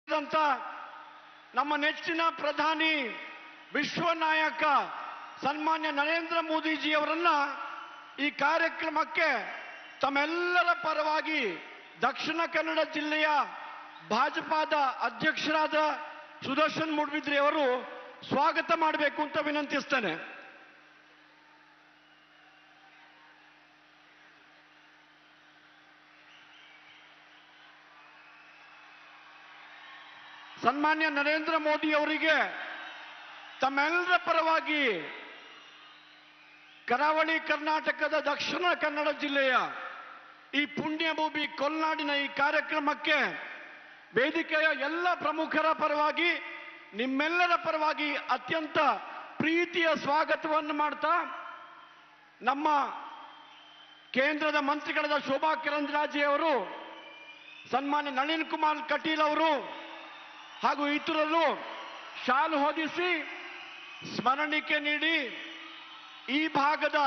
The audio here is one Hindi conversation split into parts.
ನಮ್ಮ ನೆಚ್ಚಿನ ಪ್ರಧಾನಿ ವಿಶ್ವ ನಾಯಕ ಸನ್ಮಾನ್ಯ ನರೇಂದ್ರ ಮೋದಿಜಿಯವರನ್ನ ಈ ಕಾರ್ಯಕ್ರಮಕ್ಕೆ ತಮ್ಮೆಲ್ಲರ ಪರವಾಗಿ ದಕ್ಷಿಣ ಕನ್ನಡ ಜಿಲ್ಲೆಯ ಭಾಜಪಾದ ಅಧ್ಯಕ್ಷರಾದ ಸುದರ್ಶನ್ ಮೂಡಬಿದ್ರಿ ಅವರು ಸ್ವಾಗತ ಮಾಡಬೇಕು ಅಂತ ವಿನಂತಿಸ್ತೇನೆ. ಸನ್ಮಾನ್ಯ ನರೇಂದ್ರ ಮೋದಿ ಅವರಿಗೆ ತಮ್ಮೆಲ್ಲರ ಪರವಾಗಿ ಕರಾವಳಿ ಕರ್ನಾಟಕದ ದಕ್ಷಿಣ ಕನ್ನಡ ಜಿಲ್ಲೆಯ ಈ ಪುಣ್ಯಭೂಮಿ ಕೊಲ್ನಾಡಿನ ಈ ಕಾರ್ಯಕ್ರಮಕ್ಕೆ ವೇದಿಕೆಯ ಎಲ್ಲ ಪ್ರಮುಖರ ಪರವಾಗಿ ನಿಮ್ಮೆಲ್ಲರ ಪರವಾಗಿ ಅತ್ಯಂತ ಪ್ರೀತಿಯ ಸ್ವಾಗತವನ್ನು ಮಾಡ್ತಾ ನಮ್ಮ ಕೇಂದ್ರದ ಮಂತ್ರಿಗಳಾದ ಶೋಭಾ ಕರಂದ್ಲಾಜೆ ಅವರು, ಸನ್ಮಾನ್ಯ ನಳಿನ್ ಕುಮಾರ್ ಕಟೀಲ್ ಅವರು ಹಾಗೂ ಇತರರು ಶಾಲು ಹೊದಿಸಿ ಸ್ಮರಣಿಕೆ ನೀಡಿ ಈ ಭಾಗದ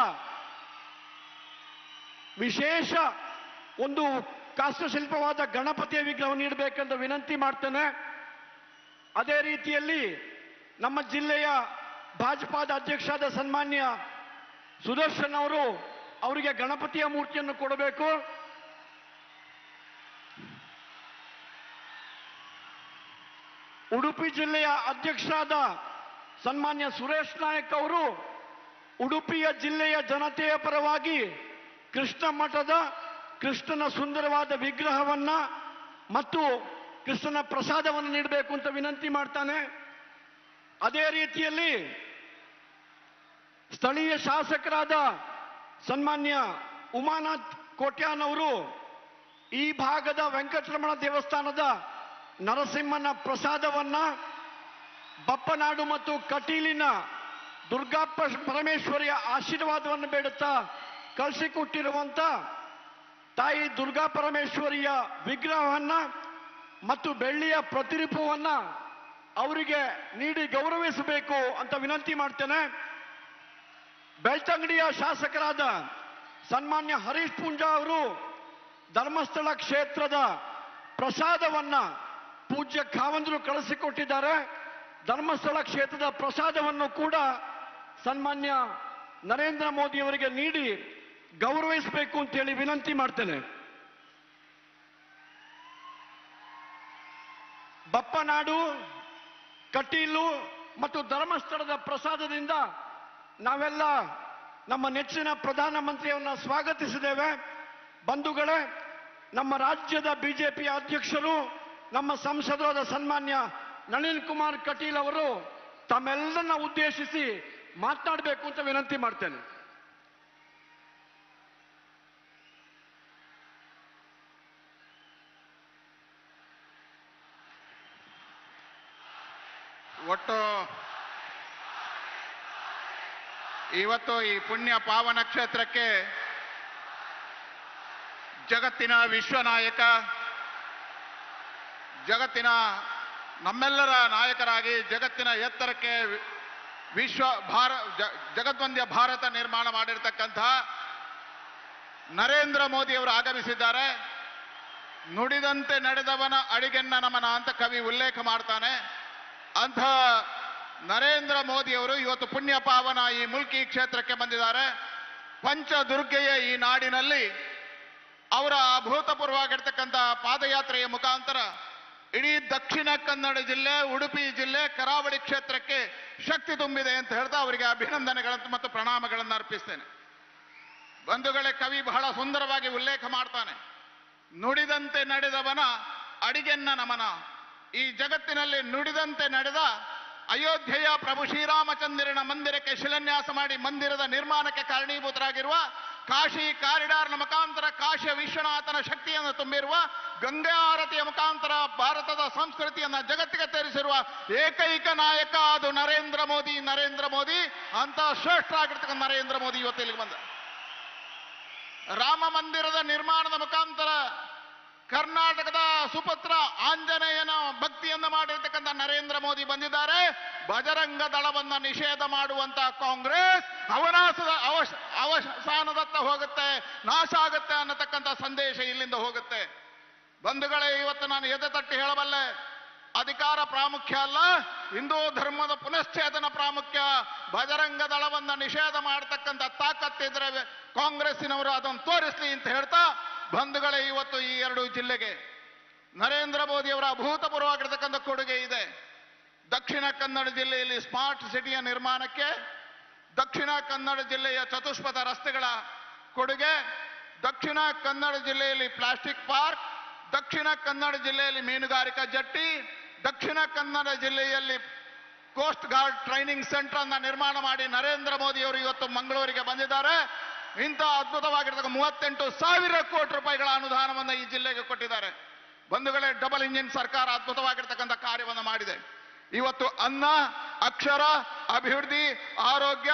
ವಿಶೇಷ ಒಂದು ಕಾಷ್ಟಶಿಲ್ಪವಾದ ಗಣಪತಿಯ ವಿಗ್ರಹವನ್ನು ನೀಡಬೇಕೆಂದು ವಿನಂತಿ ಮಾಡ್ತೇನೆ. ಅದೇ ರೀತಿಯಲ್ಲಿ ನಮ್ಮ ಜಿಲ್ಲೆಯ ಭಾಜಪಾದ ಅಧ್ಯಕ್ಷರಾದ ಸನ್ಮಾನ್ಯ ಸುದರ್ಶನ್ ಅವರು ಅವರಿಗೆ ಗಣಪತಿಯ ಮೂರ್ತಿಯನ್ನು ಕೊಡಬೇಕು. ಉಡುಪಿ ಜಿಲ್ಲೆಯ ಅಧ್ಯಕ್ಷರಾದ ಸನ್ಮಾನ್ಯ ಸುರೇಶ್ ನಾಯಕ್ ಅವರು ಉಡುಪಿಯ ಜಿಲ್ಲೆಯ ಜನತೆಯ ಪರವಾಗಿ ಕೃಷ್ಣ ಮಠದ ಕೃಷ್ಣನ ಸುಂದರವಾದ ವಿಗ್ರಹವನ್ನ ಮತ್ತು ಕೃಷ್ಣನ ಪ್ರಸಾದವನ್ನು ನೀಡಬೇಕು ಅಂತ ವಿನಂತಿ ಮಾಡ್ತಾನೆ. ಅದೇ ರೀತಿಯಲ್ಲಿ ಸ್ಥಳೀಯ ಶಾಸಕರಾದ ಸನ್ಮಾನ್ಯ ಉಮಾನಾಥ್ ಕೋಟ್ಯಾನ್ ಅವರು ಈ ಭಾಗದ ವೆಂಕಟರಮಣ ದೇವಸ್ಥಾನದ ನರಸಿಂಹನ ಪ್ರಸಾದವನ್ನ ಬಪ್ಪನಾಡು ಮತ್ತು ಕಟೀಲಿನ ದುರ್ಗಾ ಪರಮೇಶ್ವರಿಯ ಆಶೀರ್ವಾದವನ್ನು ಬೇಡುತ್ತಾ ಕಳಿಸಿಕೊಟ್ಟಿರುವಂತ ತಾಯಿ ದುರ್ಗಾ ಪರಮೇಶ್ವರಿಯ ವಿಗ್ರಹವನ್ನ ಮತ್ತು ಬೆಳ್ಳಿಯ ಪ್ರತಿರೂಪವನ್ನ ಅವರಿಗೆ ನೀಡಿ ಗೌರವಿಸಬೇಕು ಅಂತ ವಿನಂತಿ ಮಾಡ್ತೇನೆ. ಬೆಳ್ತಂಗಡಿಯ ಶಾಸಕರಾದ ಸನ್ಮಾನ್ಯ ಹರೀಶ್ ಪೂಂಜಾ ಅವರು ಧರ್ಮಸ್ಥಳ ಕ್ಷೇತ್ರದ ಪ್ರಸಾದವನ್ನ ಪೂಜ್ಯ ಖಾವಂದ್ರು ಕಳಿಸಿಕೊಟ್ಟಿದ್ದಾರೆ. ಧರ್ಮಸ್ಥಳ ಕ್ಷೇತ್ರದ ಪ್ರಸಾದವನ್ನು ಕೂಡ ಸನ್ಮಾನ್ಯ ನರೇಂದ್ರ ಮೋದಿ ಅವರಿಗೆ ನೀಡಿ ಗೌರವಿಸಬೇಕು ಅಂತೇಳಿ ವಿನಂತಿ ಮಾಡ್ತೇನೆ. ಬಪ್ಪನಾಡು, ಕಟೀಲು ಮತ್ತು ಧರ್ಮಸ್ಥಳದ ಪ್ರಸಾದದಿಂದ ನಾವೆಲ್ಲ ನಮ್ಮ ನೆಚ್ಚಿನ ಪ್ರಧಾನಮಂತ್ರಿಯವನ್ನ ಸ್ವಾಗತಿಸಿದ್ದೇವೆ. ಬಂಧುಗಳೇ, ನಮ್ಮ ರಾಜ್ಯದ ಬಿಜೆಪಿಯ ಅಧ್ಯಕ್ಷರು ನಮ್ಮ ಸಂಸದರಾದ ಸನ್ಮಾನ್ಯ ನಳಿನ್ ಕುಮಾರ್ ಕಟೀಲ್ ಅವರು ತಮ್ಮೆಲ್ಲರನ್ನ ಉದ್ದೇಶಿಸಿ ಮಾತನಾಡಬೇಕು ಅಂತ ವಿನಂತಿ ಮಾಡ್ತೇನೆ. ಒಟ್ಟು ಇವತ್ತು ಈ ಪುಣ್ಯ ಪಾವನ ಕ್ಷೇತ್ರಕ್ಕೆ ಜಗತ್ತಿನ ವಿಶ್ವನಾಯಕ, ಜಗತ್ತಿನ ನಮ್ಮೆಲ್ಲರ ನಾಯಕರಾಗಿ ಜಗತ್ತಿನ ಎತ್ತರಕ್ಕೆ ಜಗದ್ವಂದ್ಯ ಭಾರತ ನಿರ್ಮಾಣ ಮಾಡಿರ್ತಕ್ಕಂತಹ ನರೇಂದ್ರ ಮೋದಿ ಅವರು ಆಗಮಿಸಿದ್ದಾರೆ. ನುಡಿದಂತೆ ನಡೆದವನ ಅಡಿಗೆನ್ನ ನಮನ ಅಂತ ಕವಿ ಉಲ್ಲೇಖ ಮಾಡ್ತಾನೆ. ಅಂಥ ನರೇಂದ್ರ ಮೋದಿ ಅವರು ಇವತ್ತು ಪುಣ್ಯ ಪಾವನ ಈ ಮುಲ್ಕಿ ಕ್ಷೇತ್ರಕ್ಕೆ ಬಂದಿದ್ದಾರೆ. ಪಂಚದುರ್ಗೆಯ ಈ ನಾಡಿನಲ್ಲಿ ಅವರ ಅಭೂತಪೂರ್ವವಾಗಿರ್ತಕ್ಕಂಥ ಪಾದಯಾತ್ರೆಯ ಮುಖಾಂತರ ಇಡೀ ದಕ್ಷಿಣ ಕನ್ನಡ ಜಿಲ್ಲೆ, ಉಡುಪಿ ಜಿಲ್ಲೆ, ಕರಾವಳಿ ಕ್ಷೇತ್ರಕ್ಕೆ ಶಕ್ತಿ ತುಂಬಿದೆ ಅಂತ ಹೇಳ್ತಾ ಅವರಿಗೆ ಅಭಿನಂದನೆಗಳನ್ನು ಮತ್ತು ಪ್ರಣಾಮಗಳನ್ನು ಅರ್ಪಿಸ್ತೇನೆ. ಬಂಧುಗಳೇ, ಕವಿ ಬಹಳ ಸುಂದರವಾಗಿ ಉಲ್ಲೇಖ ಮಾಡ್ತಾನೆ. ನುಡಿದಂತೆ ನಡೆದವನ ಅಡಿಗೆನ್ನ ನಮನ. ಈ ಜಗತ್ತಿನಲ್ಲಿ ನುಡಿದಂತೆ ನಡೆದ ಅಯೋಧ್ಯೆಯ ಪ್ರಭು ಶ್ರೀರಾಮಚಂದ್ರನ ಮಂದಿರಕ್ಕೆ ಶಿಲಾನ್ಯಾಸ ಮಾಡಿ ಮಂದಿರದ ನಿರ್ಮಾಣಕ್ಕೆ ಕಾರಣೀಭೂತರಾಗಿರುವ, ಕಾಶಿ ಕಾರಿಡಾರ್ನ ಮುಖಾಂತರ ಕಾಶಿಯ ವಿಶ್ವನಾಥನ ಶಕ್ತಿಯನ್ನು ತುಂಬಿರುವ, ಗಂಗಾ ಆರತಿಯ ಮುಖಾಂತರ ಭಾರತದ ಸಂಸ್ಕೃತಿಯನ್ನ ಜಗತ್ತಿಗೆ ತೋರಿಸಿರುವ ಏಕೈಕ ನಾಯಕ ಅದು ನರೇಂದ್ರ ಮೋದಿ. ನರೇಂದ್ರ ಮೋದಿ ಅಂತ ಶ್ರೇಷ್ಠ ಆಗಿರ್ತಕ್ಕಂಥ ನರೇಂದ್ರ ಮೋದಿ ಇವತ್ತು ಇಲ್ಲಿಗೆ ಬಂದ. ರಾಮ ಮಂದಿರದ ನಿರ್ಮಾಣದ ಮುಖಾಂತರ ಕರ್ನಾಟಕದ ಸುಪುತ್ರ ಆಂಜನೇಯನ ಭಕ್ತಿಯನ್ನು ಮಾಡಿರ್ತಕ್ಕಂಥ ನರೇಂದ್ರ ಮೋದಿ ಬಂದಿದ್ದಾರೆ. ಬಜರಂಗ ದಳವನ್ನ ನಿಷೇಧ ಮಾಡುವಂತ ಕಾಂಗ್ರೆಸ್ ಅವಸಾನದತ್ತ ಹೋಗುತ್ತೆ, ನಾಶ ಆಗುತ್ತೆ ಅನ್ನತಕ್ಕಂಥ ಸಂದೇಶ ಇಲ್ಲಿಂದ ಹೋಗುತ್ತೆ. ಬಂಧುಗಳೇ, ಇವತ್ತು ನಾನು ಎದೆ ತಟ್ಟಿ ಹೇಳಬಲ್ಲೆ, ಅಧಿಕಾರ ಪ್ರಾಮುಖ್ಯ ಅಲ್ಲ, ಹಿಂದೂ ಧರ್ಮದ ಪುನಶ್ಚೇತನ ಪ್ರಾಮುಖ್ಯ. ಬಜರಂಗ ದಳವನ್ನ ನಿಷೇಧ ಮಾಡತಕ್ಕಂಥ ತಾಕತ್ತಿದ್ರೆ ಕಾಂಗ್ರೆಸ್ಸಿನವರು ಅದನ್ನು ತೋರಿಸಲಿ ಅಂತ ಹೇಳ್ತಾ, ಬಂಧುಗಳೇ, ಇವತ್ತು ಈ 2 ಜಿಲ್ಲೆಗೆ ನರೇಂದ್ರ ಮೋದಿ ಅವರ ಅಭೂತಪೂರ್ವವಾಗಿರ್ತಕ್ಕಂಥ ಕೊಡುಗೆ ಇದೆ. ದಕ್ಷಿಣ ಕನ್ನಡ ಜಿಲ್ಲೆಯಲ್ಲಿ ಸ್ಮಾರ್ಟ್ ಸಿಟಿಯ ನಿರ್ಮಾಣಕ್ಕೆ, ದಕ್ಷಿಣ ಕನ್ನಡ ಜಿಲ್ಲೆಯ ಚತುಷ್ಪಥ ರಸ್ತೆಗಳ ಕೊಡುಗೆ, ದಕ್ಷಿಣ ಕನ್ನಡ ಜಿಲ್ಲೆಯಲ್ಲಿ ಪ್ಲಾಸ್ಟಿಕ್ ಪಾರ್ಕ್, ದಕ್ಷಿಣ ಕನ್ನಡ ಜಿಲ್ಲೆಯಲ್ಲಿ ಮೀನುಗಾರಿಕಾ ಜಟ್ಟಿ, ದಕ್ಷಿಣ ಕನ್ನಡ ಜಿಲ್ಲೆಯಲ್ಲಿ ಕೋಸ್ಟ್ ಗಾರ್ಡ್ ಟ್ರೈನಿಂಗ್ ಸೆಂಟರ್ ಅನ್ನ ನಿರ್ಮಾಣ ಮಾಡಿ ನರೇಂದ್ರ ಮೋದಿ ಅವರು ಇವತ್ತು ಮಂಗಳೂರಿಗೆ ಬಂದಿದ್ದಾರೆ. ಇಂಥ ಅದ್ಭುತವಾಗಿರ್ತಕ್ಕ 38,000 ಕೋಟಿ ರೂಪಾಯಿಗಳ ಅನುದಾನವನ್ನು ಈ ಜಿಲ್ಲೆಗೆ ಕೊಟ್ಟಿದ್ದಾರೆ. ಬಂಧುಗಳೇ, ಡಬಲ್ ಇಂಜಿನ್ ಸರ್ಕಾರ ಅದ್ಭುತವಾಗಿರ್ತಕ್ಕಂಥ ಕಾರ್ಯವನ್ನು ಮಾಡಿದೆ. ಇವತ್ತು ಅನ್ನ, ಅಕ್ಷರ, ಅಭಿವೃದ್ಧಿ, ಆರೋಗ್ಯ,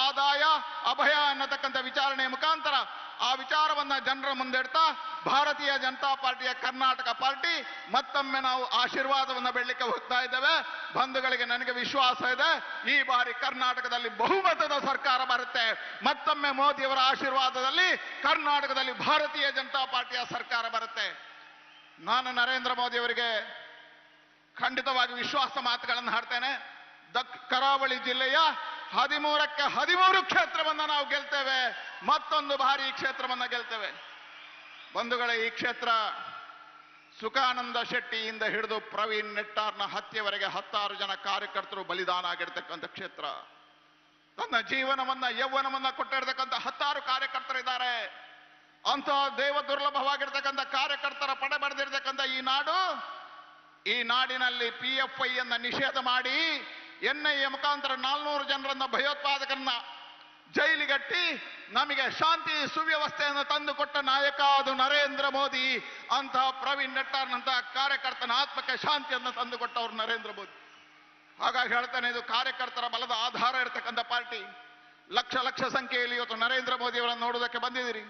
ಆದಾಯ, ಅಭಯ ಅನ್ನತಕ್ಕಂಥ ವಿಚಾರಣೆಯ ಮುಖಾಂತರ ಆ ವಿಚಾರವನ್ನ ಜನರ ಮುಂದಿಡ್ತಾ ಭಾರತೀಯ ಜನತಾ ಪಾರ್ಟಿಯ ಕರ್ನಾಟಕ ಪಾರ್ಟಿ ಮತ್ತೊಮ್ಮೆ ನಾವು ಆಶೀರ್ವಾದವನ್ನು ಬೆಳಲಿಕ್ಕೆ ಹೋಗ್ತಾ ಇದ್ದೇವೆ. ಬಂಧುಗಳಿಗೆ, ನನಗೆ ವಿಶ್ವಾಸ ಇದೆ, ಈ ಬಾರಿ ಕರ್ನಾಟಕದಲ್ಲಿ ಬಹುಮತದ ಸರ್ಕಾರ ಬರುತ್ತೆ. ಮತ್ತೊಮ್ಮೆ ಮೋದಿಯವರ ಆಶೀರ್ವಾದದಲ್ಲಿ ಕರ್ನಾಟಕದಲ್ಲಿ ಭಾರತೀಯ ಜನತಾ ಪಾರ್ಟಿಯ ಸರ್ಕಾರ ಬರುತ್ತೆ. ನಾನು ನರೇಂದ್ರ ಮೋದಿ ಅವರಿಗೆ ಖಂಡಿತವಾಗಿ ವಿಶ್ವಾಸ ಮಾತುಗಳನ್ನು ಹಾಡ್ತೇನೆ. ಕರಾವಳಿ ಜಿಲ್ಲೆಯ 13ಕ್ಕೆ 13 ಕ್ಷೇತ್ರವನ್ನು ನಾವು ಗೆಲ್ತೇವೆ. ಮತ್ತೊಂದು ಬಾರಿ ಈ ಕ್ಷೇತ್ರವನ್ನು ಗೆಲ್ತೇವೆ. ಬಂಧುಗಳೇ, ಈ ಕ್ಷೇತ್ರ ಸುಖಾನಂದ ಶೆಟ್ಟಿಯಿಂದ ಹಿಡಿದು ಪ್ರವೀಣ್ ನೆಟ್ಟಾರ್ನ ಹತ್ಯೆವರೆಗೆ 16 ಜನ ಕಾರ್ಯಕರ್ತರು ಬಲಿದಾನ ಆಗಿರ್ತಕ್ಕಂಥ ಕ್ಷೇತ್ರ. ತನ್ನ ಜೀವನವನ್ನ, ಯೌವನವನ್ನ ಕೊಟ್ಟಿರ್ತಕ್ಕಂಥ 16 ಕಾರ್ಯಕರ್ತರಿದ್ದಾರೆ. ಅಂತಹ ದೇವ ದುರ್ಲಭವಾಗಿರ್ತಕ್ಕಂಥ ಕಾರ್ಯಕರ್ತರ ಪಡೆ ಬರೆದಿರ್ತಕ್ಕಂಥ ಈ ನಾಡಿನಲ್ಲಿ PFI ಅನ್ನ ನಿಷೇಧ ಮಾಡಿ NIA ಮುಖಾಂತರ 400 ಜನರನ್ನ, ಭಯೋತ್ಪಾದಕರನ್ನ ಜೈಲಿಗಟ್ಟಿ ನಮಗೆ ಶಾಂತಿ ಸುವ್ಯವಸ್ಥೆಯನ್ನು ತಂದುಕೊಟ್ಟ ನಾಯಕ ಅದು ನರೇಂದ್ರ ಮೋದಿ. ಅಂತಹ ಪ್ರವೀಣ್ ನೆಟ್ಟಾರ್ನಂತಹ ಕಾರ್ಯಕರ್ತನ ಆತ್ಮಕ್ಕೆ ಶಾಂತಿಯನ್ನು ತಂದುಕೊಟ್ಟವರು ನರೇಂದ್ರ ಮೋದಿ. ಹಾಗಾಗಿ ಹೇಳ್ತಾನೆ, ಇದು ಕಾರ್ಯಕರ್ತರ ಬಲದ ಆಧಾರ ಇರತಕ್ಕಂಥ ಪಾರ್ಟಿ. ಲಕ್ಷ ಸಂಖ್ಯೆಯಲ್ಲಿ ಇವತ್ತು ನರೇಂದ್ರ ಮೋದಿ ಅವರನ್ನು ನೋಡುವುದಕ್ಕೆ ಬಂದಿದ್ದೀರಿ.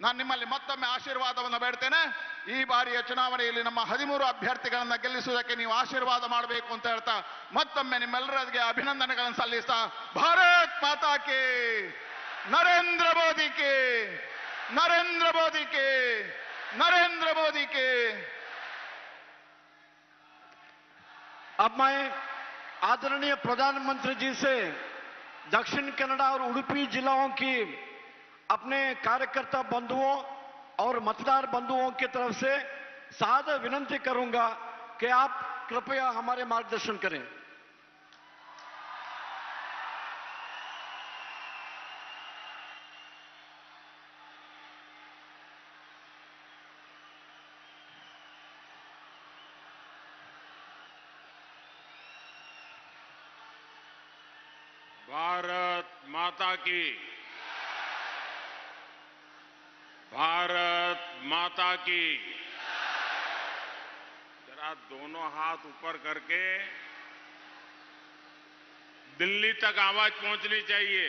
ನಾನು ನಿಮ್ಮಲ್ಲಿ ಮತ್ತೊಮ್ಮೆ ಆಶೀರ್ವಾದವನ್ನು ಬೇಡ್ತೇನೆ. ಈ ಬಾರಿಯ ಚುನಾವಣೆಯಲ್ಲಿ ನಮ್ಮ 13 ಅಭ್ಯರ್ಥಿಗಳನ್ನ ಗೆಲ್ಲಿಸುವುದಕ್ಕೆ ನೀವು ಆಶೀರ್ವಾದ ಮಾಡಬೇಕು ಅಂತ ಹೇಳ್ತಾ ಮತ್ತೊಮ್ಮೆ ನಿಮ್ಮೆಲ್ಲರಿಗೆ ಅಭಿನಂದನೆಗಳನ್ನು ಸಲ್ಲಿಸ್ತಾ, ಭಾರತ್ ಮಾತಾ ಕಿ, ನರೇಂದ್ರ ಮೋದಿ ಕಿ, ನರೇಂದ್ರ ಮೋದಿ ಕಿ, ನರೇಂದ್ರ ಮೋದಿ ಕಿ. अब मैं आदरणीय प्रधानमंत्री जी से दक्षिण कन्नड़ा और उडुपी जिलाओं की अपने कार्यकर्ता बंधुओं और मतदार बंधुओं की तरफ से सादर विनंती करूंगा कि आप कृपया हमारे मार्गदर्शन करें. भारत माता की, भारत माता की. जरा दोनों हाथ ऊपर करके दिल्ली तक आवाज पहुंचनी चाहिए.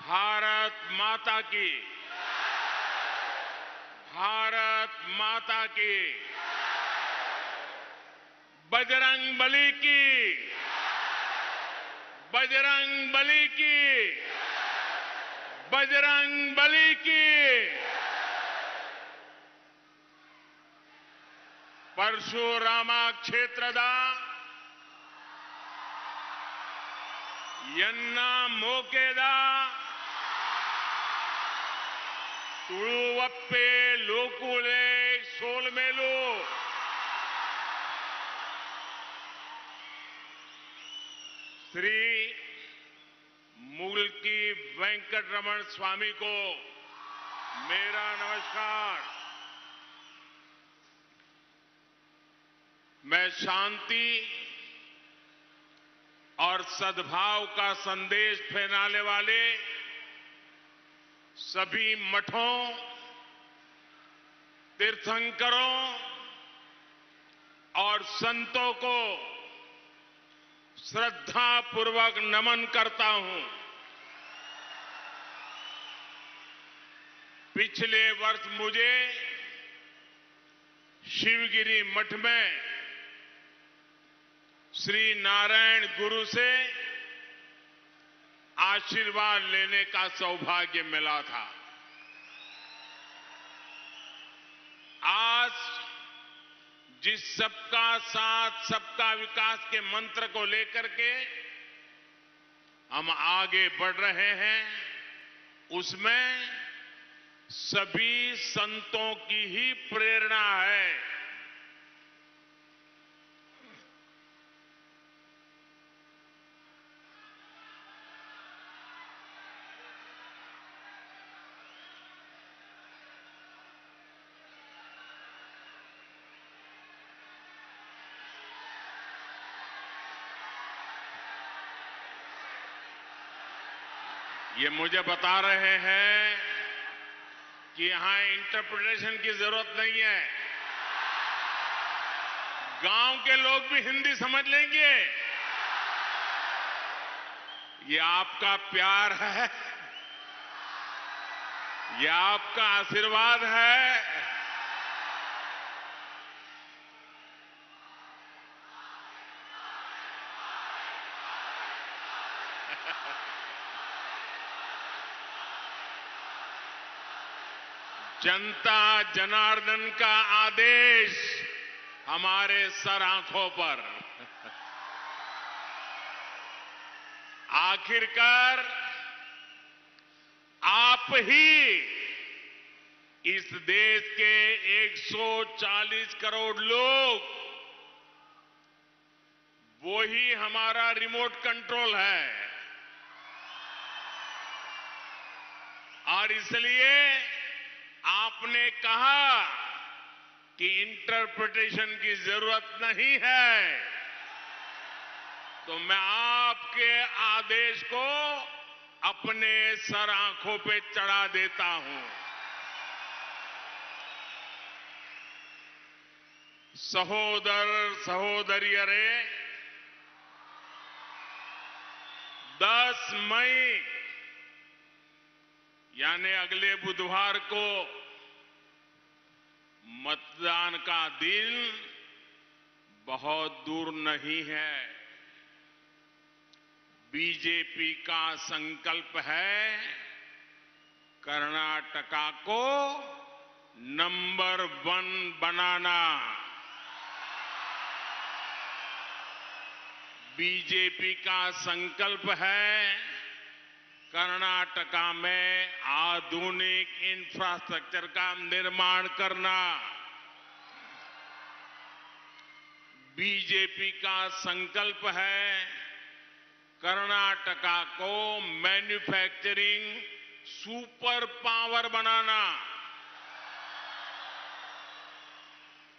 भारत माता की, भारत माता की. बजरंग बली की, बजरंग बली की, बजरंग बली की. ಪರಶುರಾಮ ಕ್ಷೇತ್ರದ ಎನ್ನ ಮೋಕೆದ ತುಳುವಪ್ಪೆ ಲೋಕುಳೆ ಸೋಲ್ಮೇಲು श्री मुल्की वेंकटरमण स्वामी को मेरा नमस्कार. मैं शांति और सद्भाव का संदेश फैलाने वाले सभी मठों, तीर्थंकरों और संतों को श्रद्धापूर्वक नमन करता हूं. पिछले वर्ष मुझे शिवगिरी मठ में श्री नारायण गुरु से आशीर्वाद लेने का सौभाग्य मिला था. आज जिस सबका साथ सबका विकास के मंत्र को लेकर के हम आगे बढ़ रहे हैं, उसमें सभी संतों की ही प्रेरणा है। ये मुझे बता रहे हैं कि यहां इंटरप्रिटेशन की जरूरत नहीं है, गांव के लोग भी हिंदी समझ लेंगे। ये आपका प्यार है, ये आपका आशीर्वाद है। जनता जनार्दन का आदेश हमारे सर आंखों पर। आखिरकार आप ही इस देश के 140 करोड़ लोग, वो ही हमारा रिमोट कंट्रोल है। और इसलिए आपने कहा कि इंटरप्रिटेशन की जरूरत नहीं है, तो मैं आपके आदेश को अपने सर आंखों पे चढ़ा देता हूं। सहोदर सहोदरियरे, 10 मई यानी अगले बुधवार को मतदान का दिन बहुत दूर नहीं है। बीजेपी का संकल्प है कर्नाटका को नंबर 1 बनाना। बीजेपी का संकल्प है कर्नाटका में आधुनिक इंफ्रास्ट्रक्चर का निर्माण करना। बीजेपी का संकल्प है कर्नाटका को मैन्युफैक्चरिंग सुपर पावर बनाना।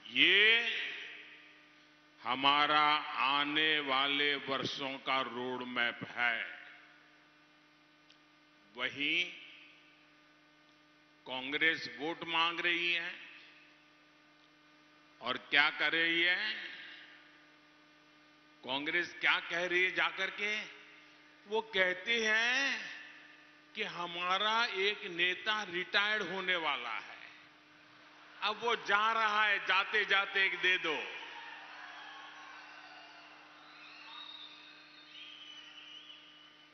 ये हमारा आने वाले वर्षों का रोड मैप है। वहीं कांग्रेस वोट मांग रही है और क्या कर रही है? कांग्रेस क्या कह रही है जाकर के? वो कहती हैं कि हमारा एक नेता रिटायर्ड होने वाला है, अब वो जा रहा है, जाते जाते एक दे दो।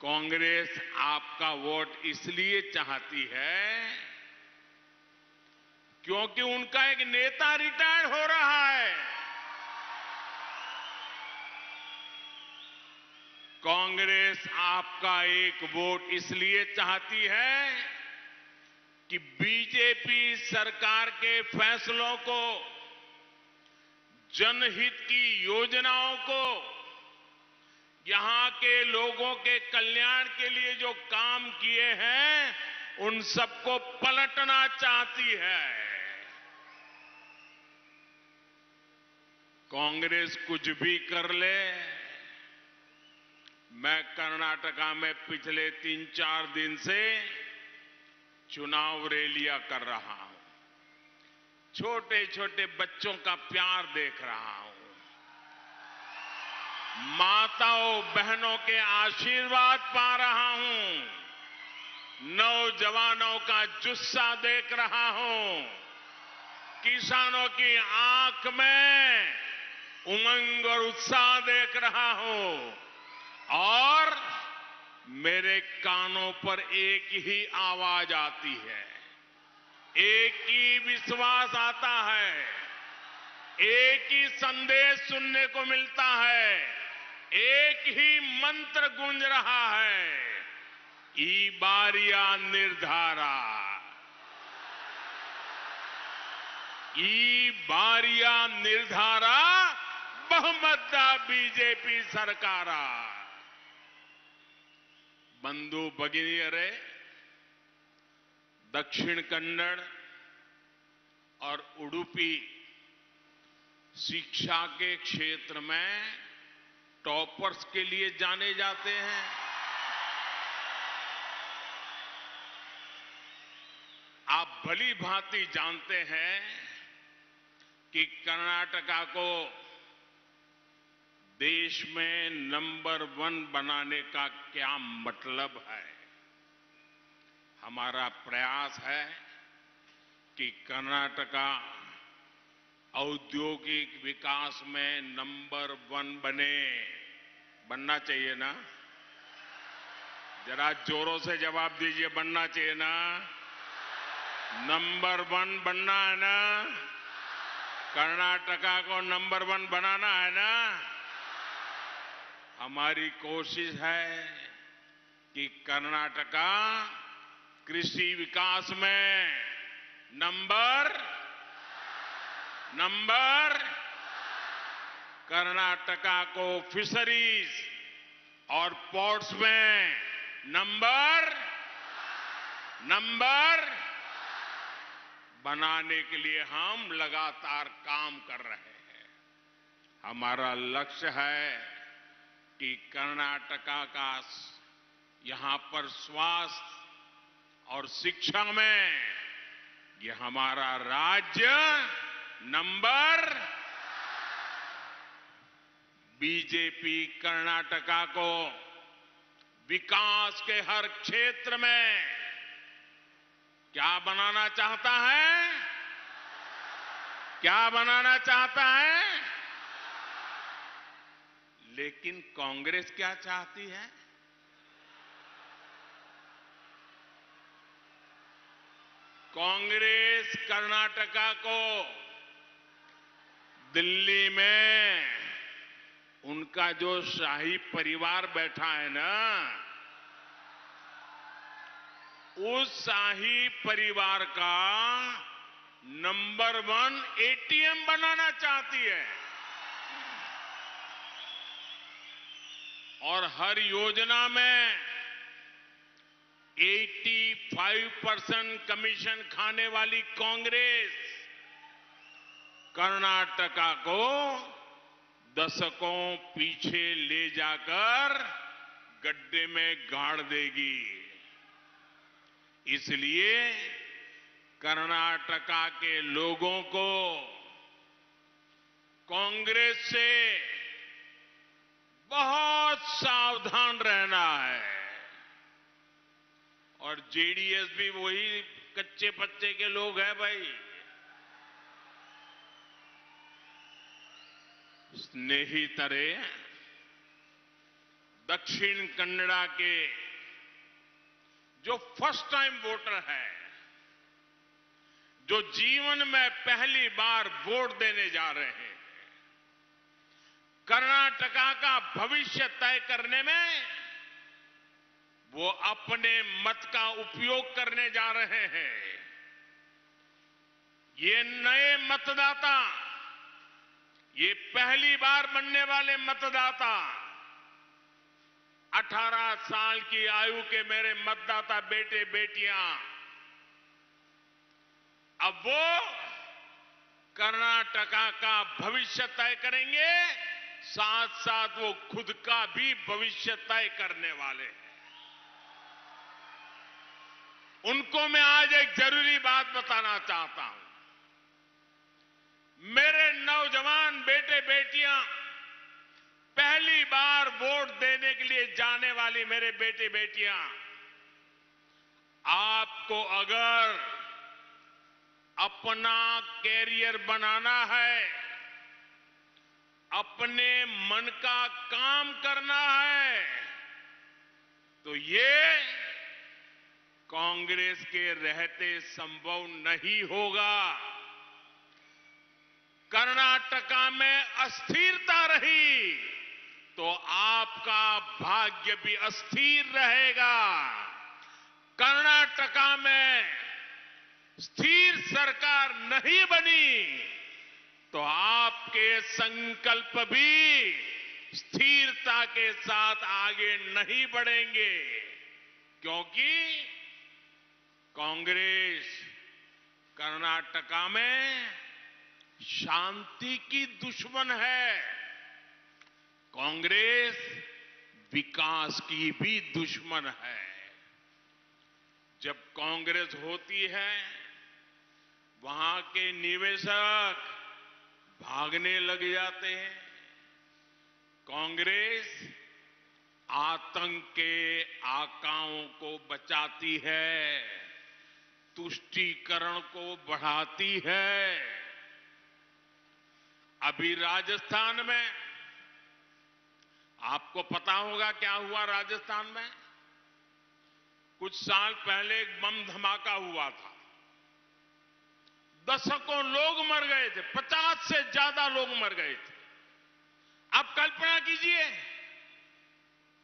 कांग्रेस आपका वोट इसलिए चाहती है क्योंकि उनका एक नेता रिटायर हो रहा है। कांग्रेस आपका एक वोट इसलिए चाहती है कि बीजेपी सरकार के फैसलों को, जनहित की योजनाओं को, यहां के लोगों के कल्याण के लिए जो काम किए हैं, उन सबको पलटना चाहती है। कांग्रेस कुछ भी कर ले, मैं कर्नाटका में पिछले 3-4 दिन से चुनाव रैलियां कर रहा हूं, छोटे छोटे बच्चों का प्यार देख रहा हूं, माताओं बहनों के आशीर्वाद पा रहा हूं, नौजवानों का जुस्सा देख रहा हूं, किसानों की आंख में उमंग और उत्साह देख रहा हूं और मेरे कानों पर एक ही आवाज आती है, एक ही विश्वास आता है एक ही संदेश सुनने को मिलता है, एक ही मंत्र गूंज रहा है, ईबारिया निर्धारा, ईबारिया निर्धारा बहुमतदा बीजेपी सरकारा। बंधु भगिनियरे, दक्षिण कन्नड़ और उडुपी शिक्षा के क्षेत्र में टॉपर्स के लिए जाने जाते हैं। आप भली भांति जानते हैं कि कर्नाटका को देश में नंबर 1 बनाने का क्या मतलब है। हमारा प्रयास है कि कर्नाटका औद्योगिक विकास में नंबर 1 बने। बनना चाहिए ना? जरा जोरों से जवाब दीजिए, बनना चाहिए ना? नंबर 1 बनना है ना? कर्नाटका को नंबर 1 बनाना है ना? हमारी कोशिश है कि कर्नाटका कृषि विकास में नंबर कर्नाटका को फिशरीज और पोर्ट्स में नंबर बनाने के लिए हम लगातार काम कर रहे हैं। हमारा लक्ष्य है कि कर्नाटका का यहां पर स्वास्थ्य और शिक्षा में ये हमारा राज्य बीजेपी कर्नाटका को विकास के हर क्षेत्र में क्या बनाना चाहता है? क्या बनाना चाहता है? लेकिन कांग्रेस क्या चाहती है? कांग्रेस कर्नाटका को दिल्ली में उनका जो शाही परिवार बैठा है ना, उस शाही परिवार का नंबर 1 एटीएम बनाना चाहती है। और हर योजना में 85% कमीशन खाने वाली कांग्रेस कर्नाटका को दशकों पीछे ले जाकर गड्ढे में गाड़ देगी। इसलिए कर्नाटका के लोगों को कांग्रेस से बहुत सावधान रहना है। और जेडीएस भी वही कच्चे पच्चे के लोग हैं भाई। स्नेहितरे, दक्षिण कन्नड़ा के जो फर्स्ट टाइम वोटर है, जो जीवन में पहली बार वोट देने जा रहे हैं, कर्नाटका का भविष्य तय करने में वो अपने मत का उपयोग करने जा रहे हैं। ये नए मतदाता, ये पहली बार बनने वाले मतदाता, 18 साल की आयु के मेरे मतदाता बेटे बेटियां, अब वो कर्नाटका का भविष्य तय करेंगे, साथ साथ वो खुद का भी भविष्य तय करने वाले हैं। उनको मैं आज एक जरूरी बात बताना चाहता हूं। मेरे नौजवान बेटे बेटियां, पहली बार वोट देने के लिए जाने वाली मेरे बेटे बेटियां, आपको अगर अपना कैरियर बनाना है, अपने मन का काम करना है, तो ये कांग्रेस के रहते संभव नहीं होगा। कर्नाटका में अस्थिरता रही तो आपका भाग्य भी अस्थिर रहेगा। कर्नाटका में स्थिर सरकार नहीं बनी तो आपके संकल्प भी स्थिरता के साथ आगे नहीं बढ़ेंगे, क्योंकि कांग्रेस कर्नाटका में शांति की दुश्मन है। कांग्रेस विकास की भी दुश्मन है। जब कांग्रेस होती है, वहां के निवेशक भागने लग जाते हैं। कांग्रेस आतंक के आकाओं को बचाती है, तुष्टीकरण को बढ़ाती है। अभी राजस्थान में आपको पता होगा क्या हुआ। राजस्थान में कुछ साल पहले एक बम धमाका हुआ था। दशकों लोग मर गए थे, 50 से ज्यादा लोग मर गए थे। आप कल्पना कीजिए,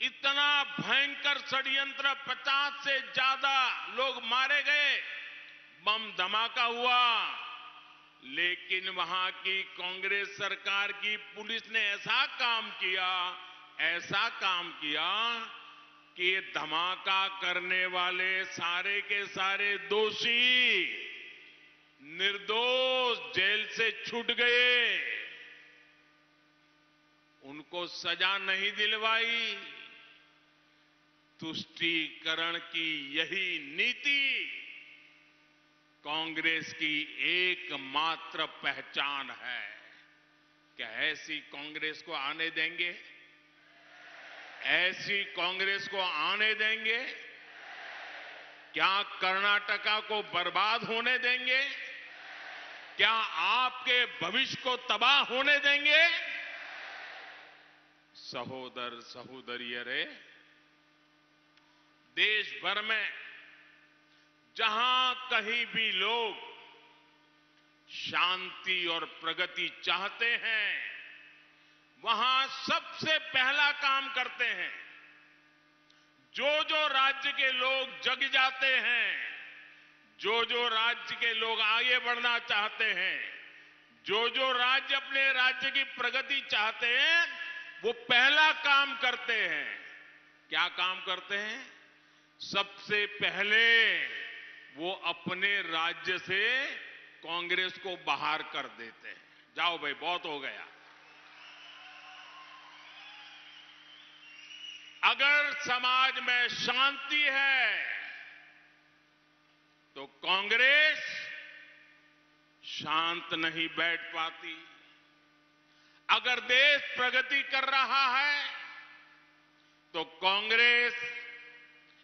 इतना भयंकर षड्यंत्र, 50 से ज्यादा लोग मारे गए, बम धमाका हुआ, लेकिन वहां की कांग्रेस सरकार की पुलिस ने ऐसा काम किया कि ये धमाका करने वाले सारे के सारे दोषी निर्दोष जेल से छूट गए। उनको सजा नहीं दिलवाई। तुष्टीकरण की यही नीति कांग्रेस की एकमात्र पहचान है। क्या ऐसी कांग्रेस को आने देंगे? ऐसी कांग्रेस को आने देंगे? क्या कर्नाटका को बर्बाद होने देंगे? क्या आपके भविष्य को तबाह होने देंगे? सहोदर सहोदरियों रे, देश भर में जहां कहीं भी लोग शांति और प्रगति चाहते हैं, वहां सबसे पहला काम करते हैं। जो राज्य के लोग जग जाते हैं, जो राज्य के लोग आगे बढ़ना चाहते हैं, जो राज्य अपने राज्य की प्रगति चाहते हैं, वो पहला काम करते हैं। क्या काम करते हैं? सबसे पहले वो अपने राज्य से कांग्रेस को बाहर कर देते हैं। जाओ भाई, बहुत हो गया। अगर समाज में शांति है तो कांग्रेस शांत नहीं बैठ पाती। अगर देश प्रगति कर रहा है तो कांग्रेस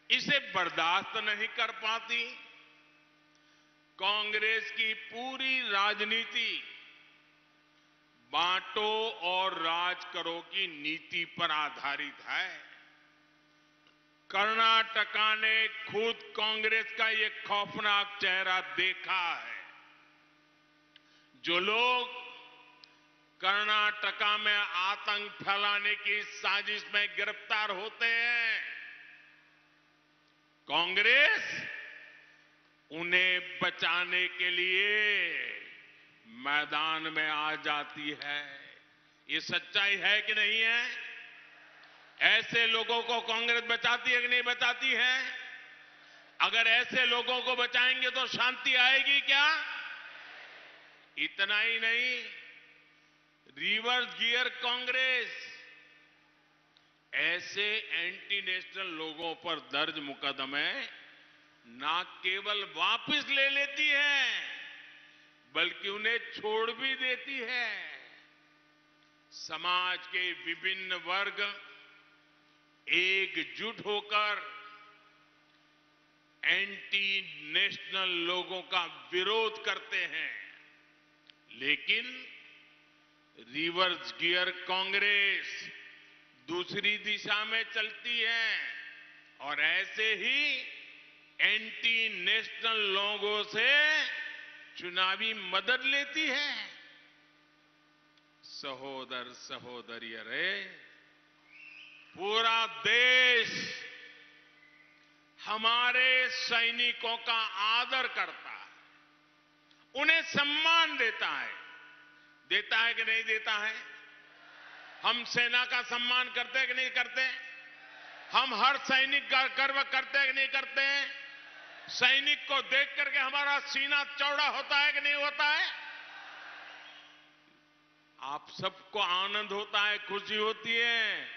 इसे बर्दाश्त नहीं कर पाती। कांग्रेस की पूरी राजनीति बांटो और राज करो की नीति पर आधारित है। कर्नाटका ने खुद कांग्रेस का ये खौफनाक चेहरा देखा है। जो लोग कर्नाटका में आतंक फैलाने की साजिश में गिरफ्तार होते हैं, कांग्रेस उन्हें बचाने के लिए मैदान में आ जाती है। ये सच्चाई है कि नहीं है? ऐसे लोगों को कांग्रेस बचाती है कि नहीं बचाती है? अगर ऐसे लोगों को बचाएंगे तो शांति आएगी क्या? इतना ही नहीं, रिवर्स गियर कांग्रेस ऐसे एंटी नेशनल लोगों पर दर्ज मुकदमे ना केवल वापस ले लेती है, बल्कि उन्हें छोड़ भी देती है। समाज के विभिन्न वर्ग एकजुट होकर एंटी नेशनल लोगों का विरोध करते हैं, लेकिन रिवर्स गियर कांग्रेस दूसरी दिशा में चलती है और ऐसे ही एंटी नेशनल लोगों से चुनावी मदद लेती है। सहोदर सहोदरियरे, पूरा देश हमारे सैनिकों का आदर करता है, उन्हें सम्मान देता है कि नहीं देता है? हम सेना का सम्मान करते हैं कि नहीं करते? हम हर सैनिक का गर्व करते हैं कि नहीं करते? सैनिक को देख करके हमारा सीना चौड़ा होता है कि नहीं होता है? आप सबको आनंद होता है, खुशी होती है,